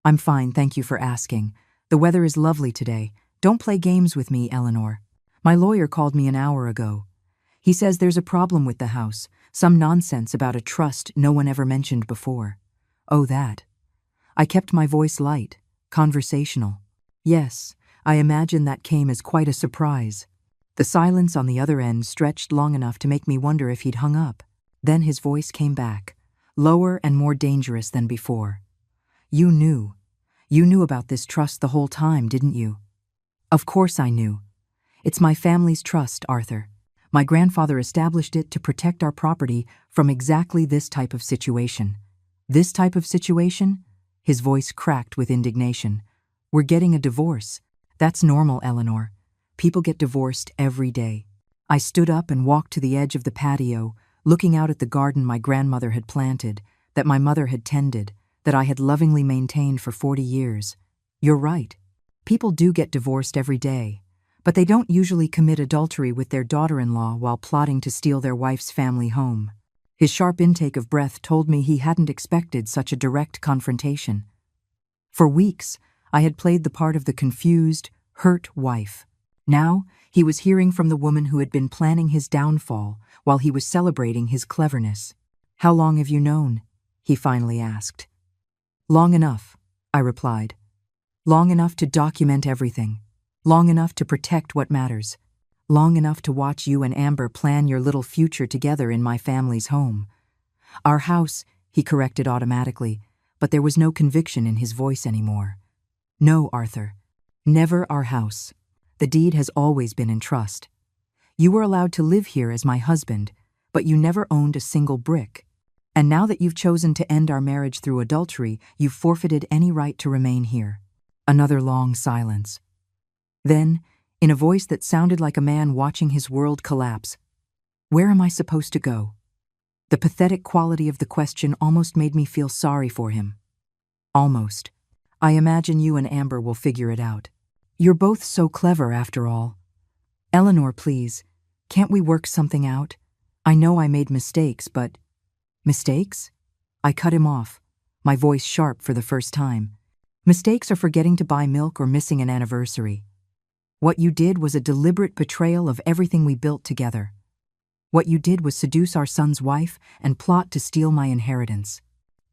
I'm fine, thank you for asking. The weather is lovely today. Don't play games with me, Eleanor. My lawyer called me an hour ago. He says there's a problem with the house, some nonsense about a trust no one ever mentioned before. Oh, that. I kept my voice light, conversational. Yes, I imagine that came as quite a surprise. The silence on the other end stretched long enough to make me wonder if he'd hung up. Then his voice came back, lower and more dangerous than before. You knew. You knew about this trust the whole time, didn't you? Of course I knew. It's my family's trust, Arthur. My grandfather established it to protect our property from exactly this type of situation. This type of situation? His voice cracked with indignation. We're getting a divorce. That's normal, Eleanor. People get divorced every day. I stood up and walked to the edge of the patio, looking out at the garden my grandmother had planted, that my mother had tended, that I had lovingly maintained for 40 years. You're right. People do get divorced every day. but they don't usually commit adultery with their daughter-in-law while plotting to steal their wife's family home. His sharp intake of breath told me he hadn't expected such a direct confrontation. For weeks, I had played the part of the confused, hurt wife. Now, he was hearing from the woman who had been planning his downfall while he was celebrating his cleverness. "How long have you known?" he finally asked. "Long enough," I replied. "Long enough to document everything. Long enough to protect what matters. Long enough to watch you and Amber plan your little future together in my family's home." "Our house," he corrected automatically, but there was no conviction in his voice anymore. "No, Arthur. Never our house. The deed has always been in trust. You were allowed to live here as my husband, but you never owned a single brick. And now that you've chosen to end our marriage through adultery, you've forfeited any right to remain here." Another long silence. Then, in a voice that sounded like a man watching his world collapse, "Where am I supposed to go?" The pathetic quality of the question almost made me feel sorry for him. "Almost. I imagine you and Amber will figure it out. You're both so clever, after all. Eleanor, please, can't we work something out? I know I made mistakes, but—" "Mistakes?" I cut him off, my voice sharp for the first time. "Mistakes are forgetting to buy milk or missing an anniversary. What you did was a deliberate betrayal of everything we built together. What you did was seduce our son's wife and plot to steal my inheritance.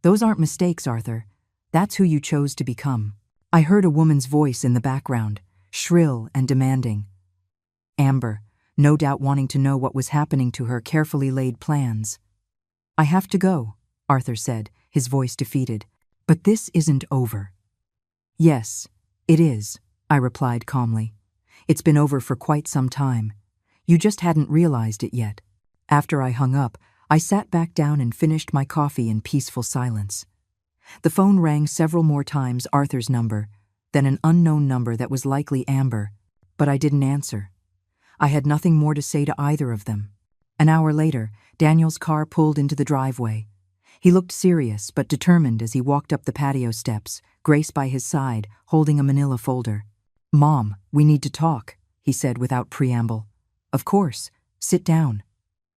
Those aren't mistakes, Arthur. That's who you chose to become." I heard a woman's voice in the background, shrill and demanding. Amber, no doubt wanting to know what was happening to her carefully laid plans. "I have to go," Arthur said, his voice defeated. "But this isn't over." "Yes, it is," I replied calmly. "It's been over for quite some time. You just hadn't realized it yet." After I hung up, I sat back down and finished my coffee in peaceful silence. The phone rang several more times, Arthur's number, then an unknown number that was likely Amber, but I didn't answer. I had nothing more to say to either of them. An hour later, Daniel's car pulled into the driveway. He looked serious but determined as he walked up the patio steps, Grace by his side, holding a manila folder. "Mom, we need to talk," he said without preamble. "Of course. Sit down."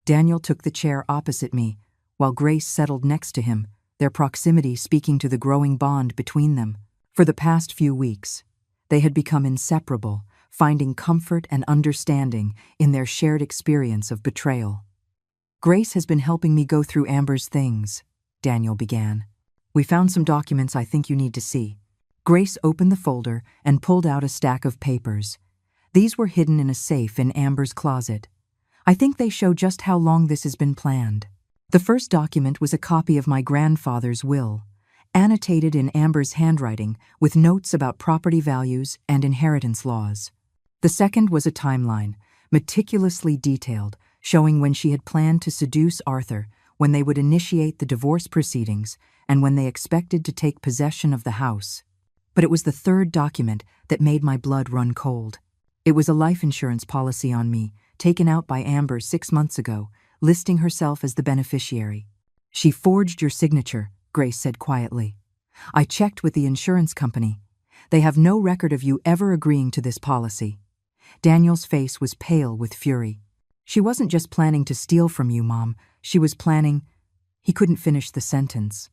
Daniel took the chair opposite me, while Grace settled next to him, their proximity speaking to the growing bond between them. For the past few weeks, they had become inseparable, finding comfort and understanding in their shared experience of betrayal. "Grace has been helping me go through Amber's things," Daniel began. "We found some documents I think you need to see." Grace opened the folder and pulled out a stack of papers. These were hidden in a safe in Amber's closet. I think they show just how long this has been planned. The first document was a copy of my grandfather's will, annotated in Amber's handwriting with notes about property values and inheritance laws. The second was a timeline, meticulously detailed, showing when she had planned to seduce Arthur, when they would initiate the divorce proceedings, and when they expected to take possession of the house. But it was the third document that made my blood run cold. It was a life insurance policy on me, taken out by Amber 6 months ago, listing herself as the beneficiary. "She forged your signature," Grace said quietly. "I checked with the insurance company. They have no record of you ever agreeing to this policy." Daniel's face was pale with fury. "She wasn't just planning to steal from you, Mom. She was planning—" He couldn't finish the sentence.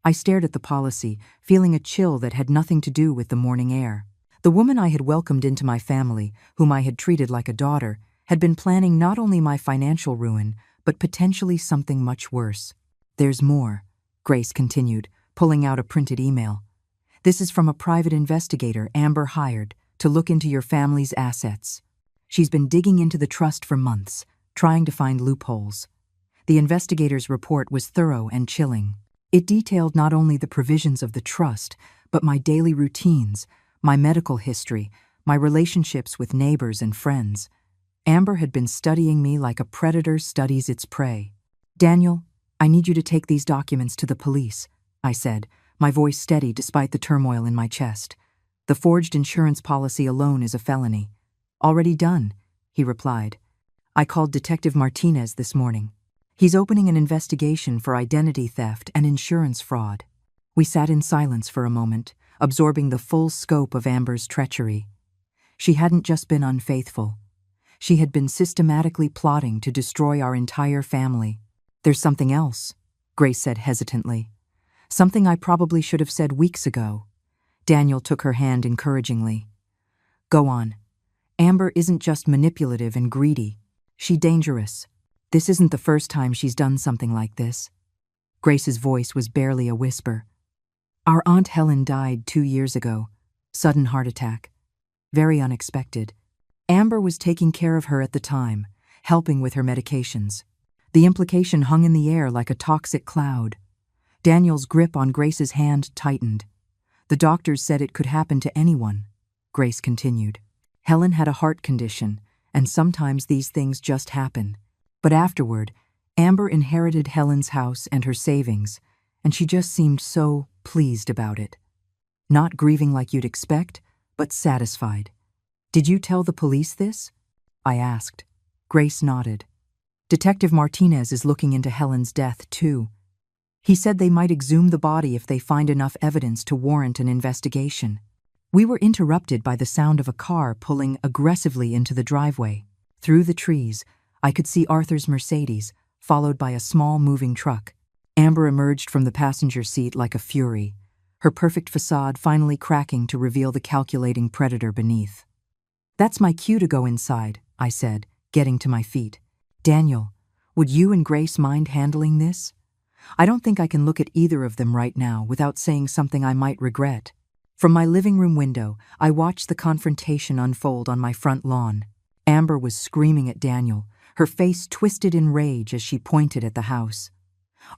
I stared at the policy, feeling a chill that had nothing to do with the morning air. The woman I had welcomed into my family, whom I had treated like a daughter, had been planning not only my financial ruin, but potentially something much worse. "There's more," Grace continued, pulling out a printed email. "This is from a private investigator Amber hired to look into your family's assets. She's been digging into the trust for months, trying to find loopholes. The investigator's report was thorough and chilling. It detailed not only the provisions of the trust, but my daily routines, my medical history, my relationships with neighbors and friends. Amber had been studying me like a predator studies its prey. "Daniel, I need you to take these documents to the police," I said, my voice steady despite the turmoil in my chest. "The forged insurance policy alone is a felony." "Already done," he replied. "I called Detective Martinez this morning. He's opening an investigation for identity theft and insurance fraud." We sat in silence for a moment, absorbing the full scope of Amber's treachery. She hadn't just been unfaithful. She had been systematically plotting to destroy our entire family. "There's something else," Grace said hesitantly. "Something I probably should have said weeks ago." Daniel took her hand encouragingly. "Go on. Amber isn't just manipulative and greedy. She's dangerous. This isn't the first time she's done something like this." Grace's voice was barely a whisper. "Our Aunt Helen died 2 years ago. Sudden heart attack. Very unexpected. Amber was taking care of her at the time, helping with her medications. The implication hung in the air like a toxic cloud." Daniel's grip on Grace's hand tightened. "The doctors said it could happen to anyone," Grace continued. "Helen had a heart condition, and sometimes these things just happen. But afterward, Amber inherited Helen's house and her savings, and she just seemed so pleased about it. Not grieving like you'd expect, but satisfied." "Did you tell the police this?" I asked. Grace nodded. "Detective Martinez is looking into Helen's death, too. He said they might exhume the body if they find enough evidence to warrant an investigation." We were interrupted by the sound of a car pulling aggressively into the driveway. Through the trees, I could see Arthur's Mercedes, followed by a small moving truck. Amber emerged from the passenger seat like a fury, her perfect facade finally cracking to reveal the calculating predator beneath. "That's my cue to go inside," I said, getting to my feet. "Daniel, would you and Grace mind handling this? I don't think I can look at either of them right now without saying something I might regret." From my living room window, I watched the confrontation unfold on my front lawn. Amber was screaming at Daniel, her face twisted in rage as she pointed at the house.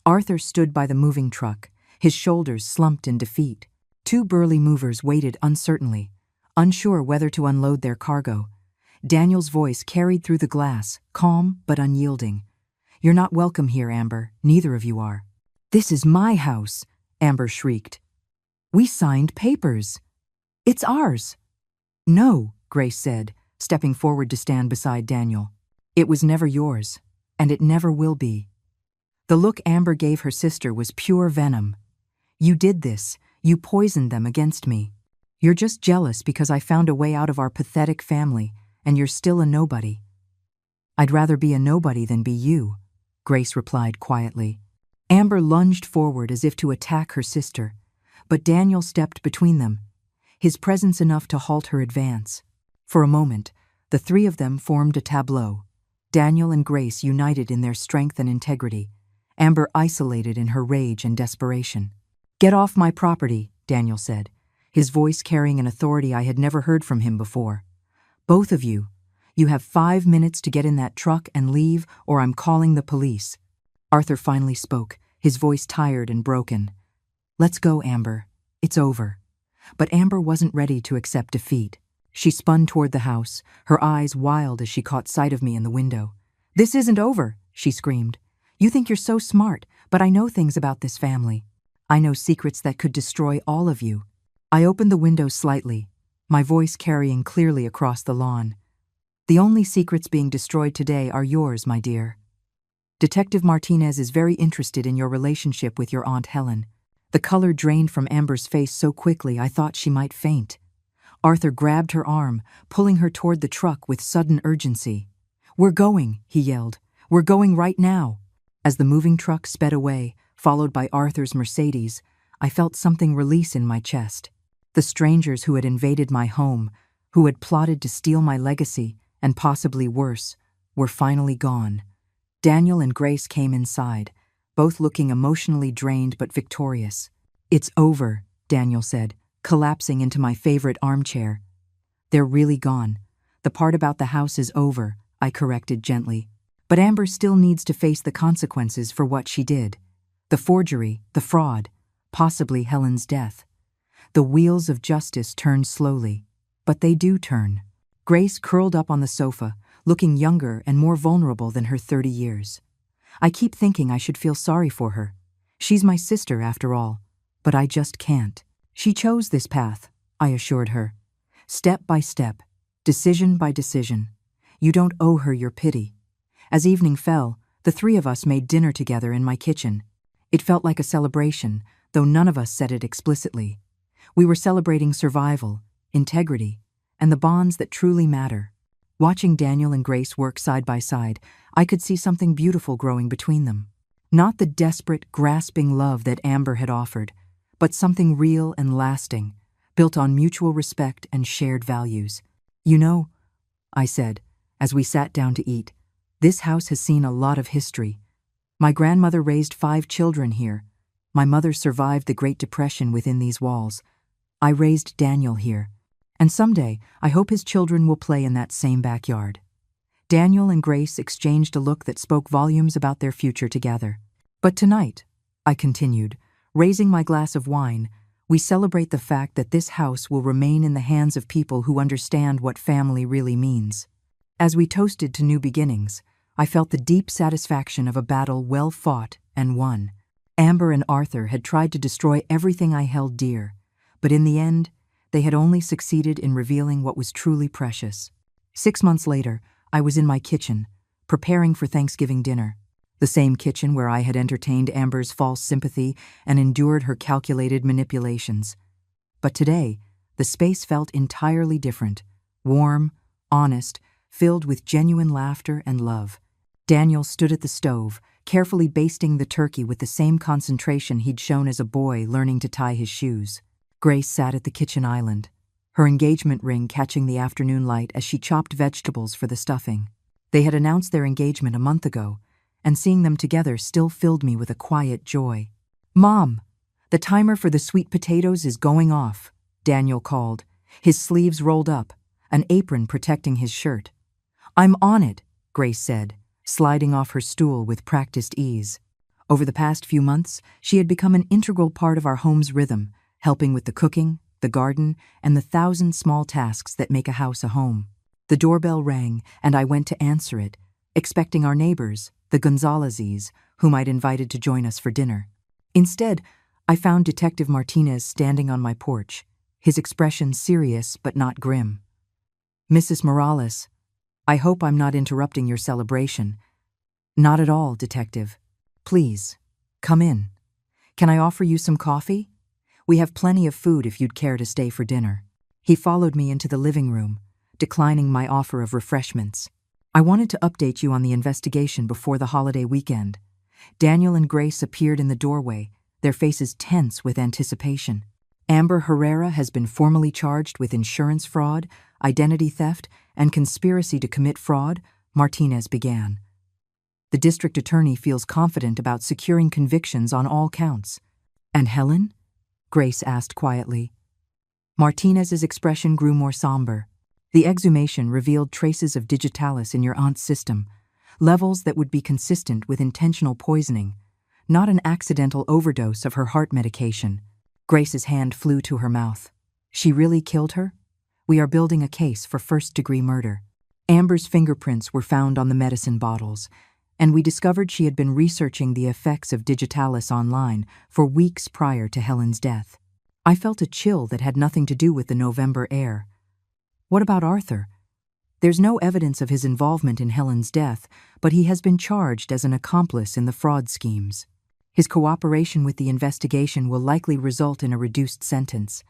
Arthur stood by the moving truck, his shoulders slumped in defeat. 2 burly movers waited uncertainly, unsure whether to unload their cargo. Daniel's voice carried through the glass, calm but unyielding. "You're not welcome here, Amber. Neither of you are." "This is my house," Amber shrieked. "We signed papers. It's ours." "No," Grace said, stepping forward to stand beside Daniel. "It was never yours, and it never will be." The look Amber gave her sister was pure venom. "You did this. You poisoned them against me. You're just jealous because I found a way out of our pathetic family, and you're still a nobody." "I'd rather be a nobody than be you," Grace replied quietly. Amber lunged forward as if to attack her sister, but Daniel stepped between them, his presence enough to halt her advance. For a moment, the 3 of them formed a tableau. Daniel and Grace united in their strength and integrity, Amber isolated in her rage and desperation. "Get off my property," Daniel said, his voice carrying an authority I had never heard from him before. "Both of you. You have 5 minutes to get in that truck and leave, or I'm calling the police." Arthur finally spoke, his voice tired and broken. "Let's go, Amber. It's over." But Amber wasn't ready to accept defeat. She spun toward the house, her eyes wild as she caught sight of me in the window. "This isn't over," she screamed. "You think you're so smart, but I know things about this family. I know secrets that could destroy all of you." I opened the window slightly, my voice carrying clearly across the lawn. "The only secrets being destroyed today are yours, my dear. Detective Martinez is very interested in your relationship with your Aunt Helen." The color drained from Amber's face so quickly I thought she might faint. Arthur grabbed her arm, pulling her toward the truck with sudden urgency. "We're going," he yelled. "We're going right now." As the moving truck sped away, followed by Arthur's Mercedes, I felt something release in my chest. The strangers who had invaded my home, who had plotted to steal my legacy, and possibly worse, were finally gone. Daniel and Grace came inside, both looking emotionally drained but victorious. "It's over," Daniel said, collapsing into my favorite armchair. "They're really gone. The part about the house is over," I corrected gently. "But Amber still needs to face the consequences for what she did. The forgery, the fraud, possibly Helen's death. The wheels of justice turn slowly, but they do turn." Grace curled up on the sofa, looking younger and more vulnerable than her 30 years. "I keep thinking I should feel sorry for her. She's my sister, after all, but I just can't. She chose this path," I assured her. "Step by step, decision by decision. You don't owe her your pity." As evening fell, the 3 of us made dinner together in my kitchen. It felt like a celebration, though none of us said it explicitly. We were celebrating survival, integrity, and the bonds that truly matter. Watching Daniel and Grace work side by side, I could see something beautiful growing between them. Not the desperate, grasping love that Amber had offered, but something real and lasting, built on mutual respect and shared values. "You know," I said, as we sat down to eat, "this house has seen a lot of history. My grandmother raised 5 children here. My mother survived the Great Depression within these walls. I raised Daniel here. And someday, I hope his children will play in that same backyard." Daniel and Grace exchanged a look that spoke volumes about their future together. "But tonight," I continued, raising my glass of wine, "we celebrate the fact that this house will remain in the hands of people who understand what family really means." As we toasted to new beginnings, I felt the deep satisfaction of a battle well fought and won. Amber and Arthur had tried to destroy everything I held dear, but in the end, they had only succeeded in revealing what was truly precious. 6 months later, I was in my kitchen, preparing for Thanksgiving dinner. The same kitchen where I had entertained Amber's false sympathy and endured her calculated manipulations. But today, the space felt entirely different, warm, honest, filled with genuine laughter and love. Daniel stood at the stove, carefully basting the turkey with the same concentration he'd shown as a boy learning to tie his shoes. Grace sat at the kitchen island, her engagement ring catching the afternoon light as she chopped vegetables for the stuffing. They had announced their engagement a month ago, and seeing them together still filled me with a quiet joy. "Mom, the timer for the sweet potatoes is going off," Daniel called, his sleeves rolled up, an apron protecting his shirt. "I'm on it," Grace said, sliding off her stool with practiced ease. Over the past few months, she had become an integral part of our home's rhythm, helping with the cooking, the garden, and the 1,000 small tasks that make a house a home. The doorbell rang, and I went to answer it, expecting our neighbors, the Gonzaleses, whom I'd invited to join us for dinner. Instead, I found Detective Martinez standing on my porch, his expression serious but not grim. "Mrs. Morales, I hope I'm not interrupting your celebration." "Not at all, Detective. Please, come in. Can I offer you some coffee? We have plenty of food if you'd care to stay for dinner." He followed me into the living room, declining my offer of refreshments. "I wanted to update you on the investigation before the holiday weekend." Daniel and Grace appeared in the doorway, their faces tense with anticipation. "Amber Herrera has been formally charged with insurance fraud, identity theft, and conspiracy to commit fraud," Martinez began. "The district attorney feels confident about securing convictions on all counts." "And Helen?" Grace asked quietly. Martinez's expression grew more somber. "The exhumation revealed traces of digitalis in your aunt's system, levels that would be consistent with intentional poisoning, not an accidental overdose of her heart medication." Grace's hand flew to her mouth. "She really killed her? We are building a case for first-degree murder." Amber's fingerprints were found on the medicine bottles, and we discovered she had been researching the effects of digitalis online for weeks prior to Helen's death. I felt a chill that had nothing to do with the November air. "What about Arthur?" "There's no evidence of his involvement in Helen's death, but he has been charged as an accomplice in the fraud schemes. His cooperation with the investigation will likely result in a reduced sentence."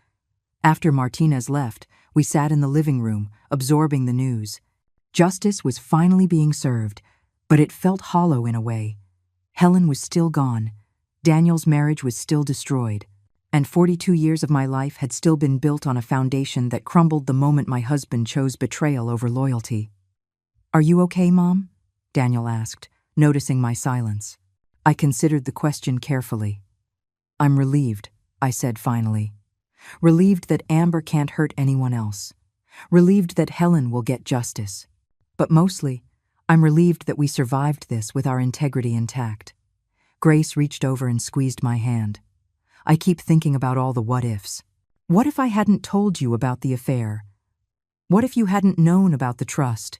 After Martinez left, we sat in the living room, absorbing the news. Justice was finally being served, but it felt hollow in a way. Helen was still gone, Daniel's marriage was still destroyed, and 42 years of my life had still been built on a foundation that crumbled the moment my husband chose betrayal over loyalty. "Are you okay, Mom?" Daniel asked, noticing my silence. I considered the question carefully. "I'm relieved," I said finally. "Relieved that Amber can't hurt anyone else. Relieved that Helen will get justice. But mostly, I'm relieved that we survived this with our integrity intact." Grace reached over and squeezed my hand. "I keep thinking about all the what-ifs. What if I hadn't told you about the affair? What if you hadn't known about the trust?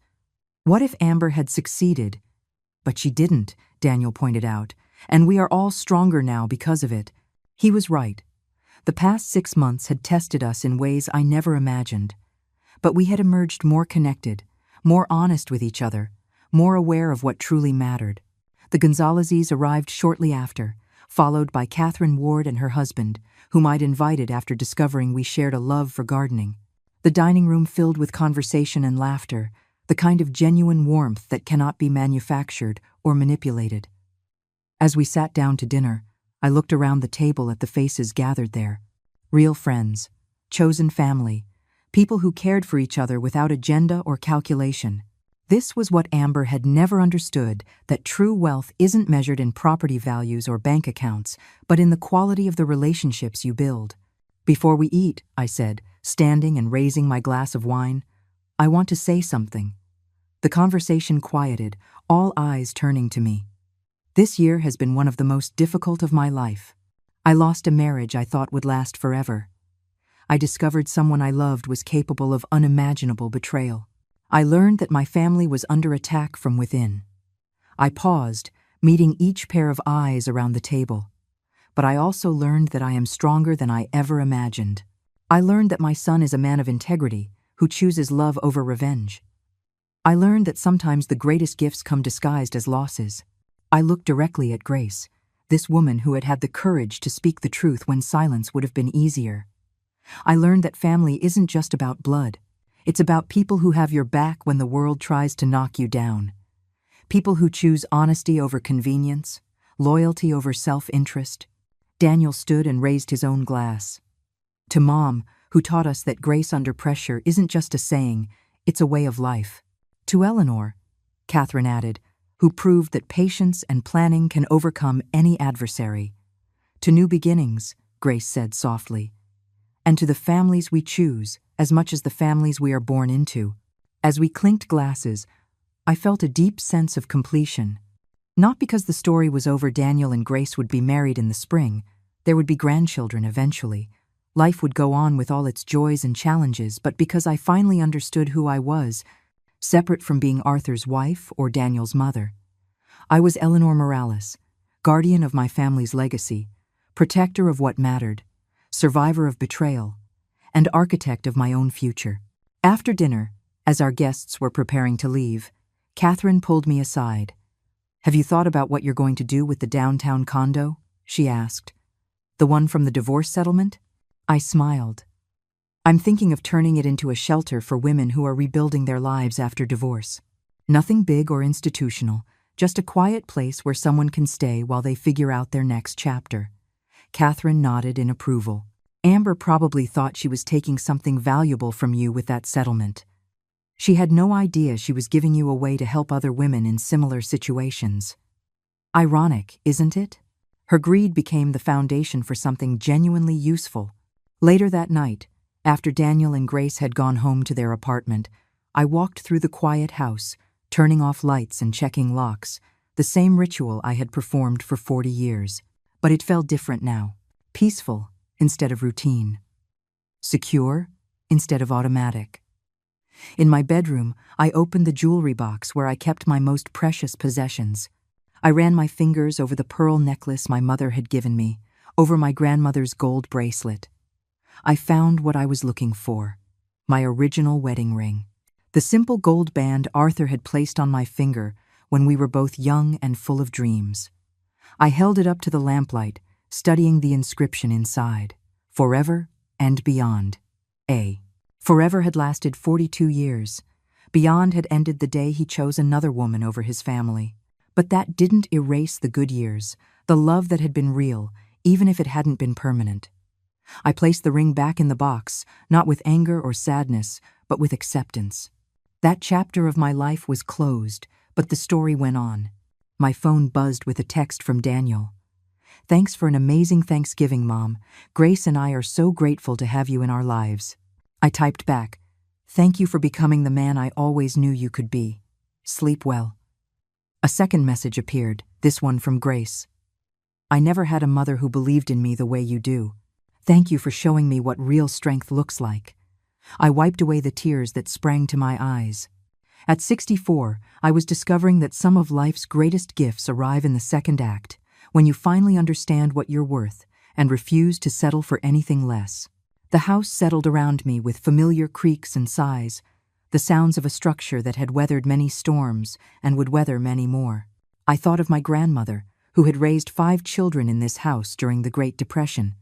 What if Amber had succeeded? But she didn't," Daniel pointed out, "and we are all stronger now because of it." He was right. The past 6 months had tested us in ways I never imagined. But we had emerged more connected, more honest with each other, more aware of what truly mattered. The Gonzaleses arrived shortly after, followed by Catherine Ward and her husband, whom I'd invited after discovering we shared a love for gardening. The dining room filled with conversation and laughter, the kind of genuine warmth that cannot be manufactured or manipulated. As we sat down to dinner, I looked around the table at the faces gathered there. Real friends, chosen family, people who cared for each other without agenda or calculation. This was what Amber had never understood, that true wealth isn't measured in property values or bank accounts, but in the quality of the relationships you build. "Before we eat," I said, standing and raising my glass of wine, "I want to say something." The conversation quieted, all eyes turning to me. This year has been one of the most difficult of my life. I lost a marriage I thought would last forever. I discovered someone I loved was capable of unimaginable betrayal. I learned that my family was under attack from within. I paused, meeting each pair of eyes around the table. But I also learned that I am stronger than I ever imagined. I learned that my son is a man of integrity, who chooses love over revenge. I learned that sometimes the greatest gifts come disguised as losses. I looked directly at Grace, this woman who had had the courage to speak the truth when silence would have been easier. I learned that family isn't just about blood. It's about people who have your back when the world tries to knock you down. People who choose honesty over convenience, loyalty over self-interest. Daniel stood and raised his own glass. To Mom, who taught us that grace under pressure isn't just a saying, it's a way of life. To Eleanor, Catherine added, who proved that patience and planning can overcome any adversary. To new beginnings, Grace said softly. And to the families we choose, as much as the families we are born into. As we clinked glasses, I felt a deep sense of completion. Not because the story was over. Daniel and Grace would be married in the spring. There would be grandchildren eventually. Life would go on with all its joys and challenges, but because I finally understood who I was, separate from being Arthur's wife or Daniel's mother. I was Eleanor Morales, guardian of my family's legacy, protector of what mattered, survivor of betrayal, and architect of my own future. After dinner, as our guests were preparing to leave, Catherine pulled me aside. "Have you thought about what you're going to do with the downtown condo?" she asked. "The one from the divorce settlement?" I smiled. "I'm thinking of turning it into a shelter for women who are rebuilding their lives after divorce. Nothing big or institutional, just a quiet place where someone can stay while they figure out their next chapter." Catherine nodded in approval. "Amber probably thought she was taking something valuable from you with that settlement. She had no idea she was giving you away to help other women in similar situations." Ironic, isn't it? Her greed became the foundation for something genuinely useful. Later that night, after Daniel and Grace had gone home to their apartment, I walked through the quiet house, turning off lights and checking locks, the same ritual I had performed for 40 years. But it felt different now, peaceful instead of routine, secure instead of automatic. In my bedroom, I opened the jewelry box where I kept my most precious possessions. I ran my fingers over the pearl necklace my mother had given me, over my grandmother's gold bracelet. I found what I was looking for, my original wedding ring. The simple gold band Arthur had placed on my finger when we were both young and full of dreams. I held it up to the lamplight, studying the inscription inside. Forever and beyond. Forever had lasted 42 years. Beyond had ended the day he chose another woman over his family. But that didn't erase the good years, the love that had been real, even if it hadn't been permanent. I placed the ring back in the box, not with anger or sadness, but with acceptance. That chapter of my life was closed, but the story went on. My phone buzzed with a text from Daniel. "Thanks for an amazing Thanksgiving, Mom. Grace and I are so grateful to have you in our lives." I typed back, "Thank you for becoming the man I always knew you could be. Sleep well." A second message appeared, this one from Grace. "I never had a mother who believed in me the way you do. Thank you for showing me what real strength looks like." I wiped away the tears that sprang to my eyes. At 64, I was discovering that some of life's greatest gifts arrive in the second act, when you finally understand what you're worth and refuse to settle for anything less. The house settled around me with familiar creaks and sighs, the sounds of a structure that had weathered many storms and would weather many more. I thought of my grandmother, who had raised 5 children in this house during the Great Depression.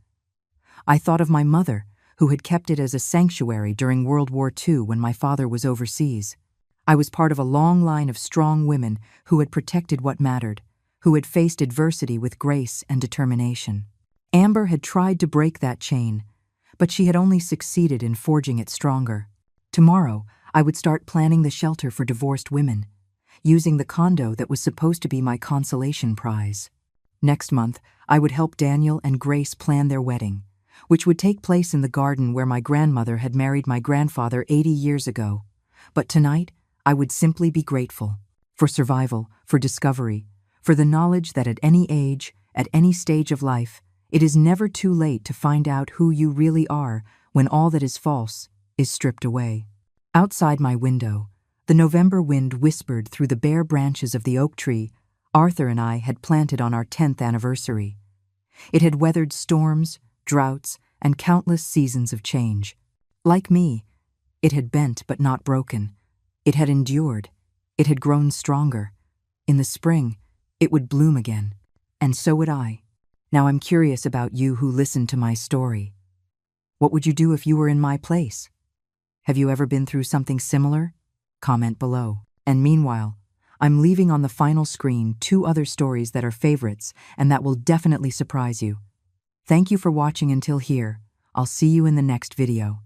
I thought of my mother, who had kept it as a sanctuary during World War II when my father was overseas. I was part of a long line of strong women who had protected what mattered, who had faced adversity with grace and determination. Amber had tried to break that chain, but she had only succeeded in forging it stronger. Tomorrow, I would start planning the shelter for divorced women, using the condo that was supposed to be my consolation prize. Next month, I would help Daniel and Grace plan their wedding, which would take place in the garden where my grandmother had married my grandfather 80 years ago. But tonight, I would simply be grateful for survival, for discovery, for the knowledge that at any age, at any stage of life, it is never too late to find out who you really are when all that is false is stripped away. Outside my window, the November wind whispered through the bare branches of the oak tree Arthur and I had planted on our 10th anniversary. It had weathered storms, droughts, and countless seasons of change. Like me, it had bent but not broken. It had endured. It had grown stronger. In the spring, it would bloom again. And so would I. Now I'm curious about you who listened to my story. What would you do if you were in my place? Have you ever been through something similar? Comment below. And meanwhile, I'm leaving on the final screen 2 other stories that are favorites and that will definitely surprise you. Thank you for watching until here. I'll see you in the next video.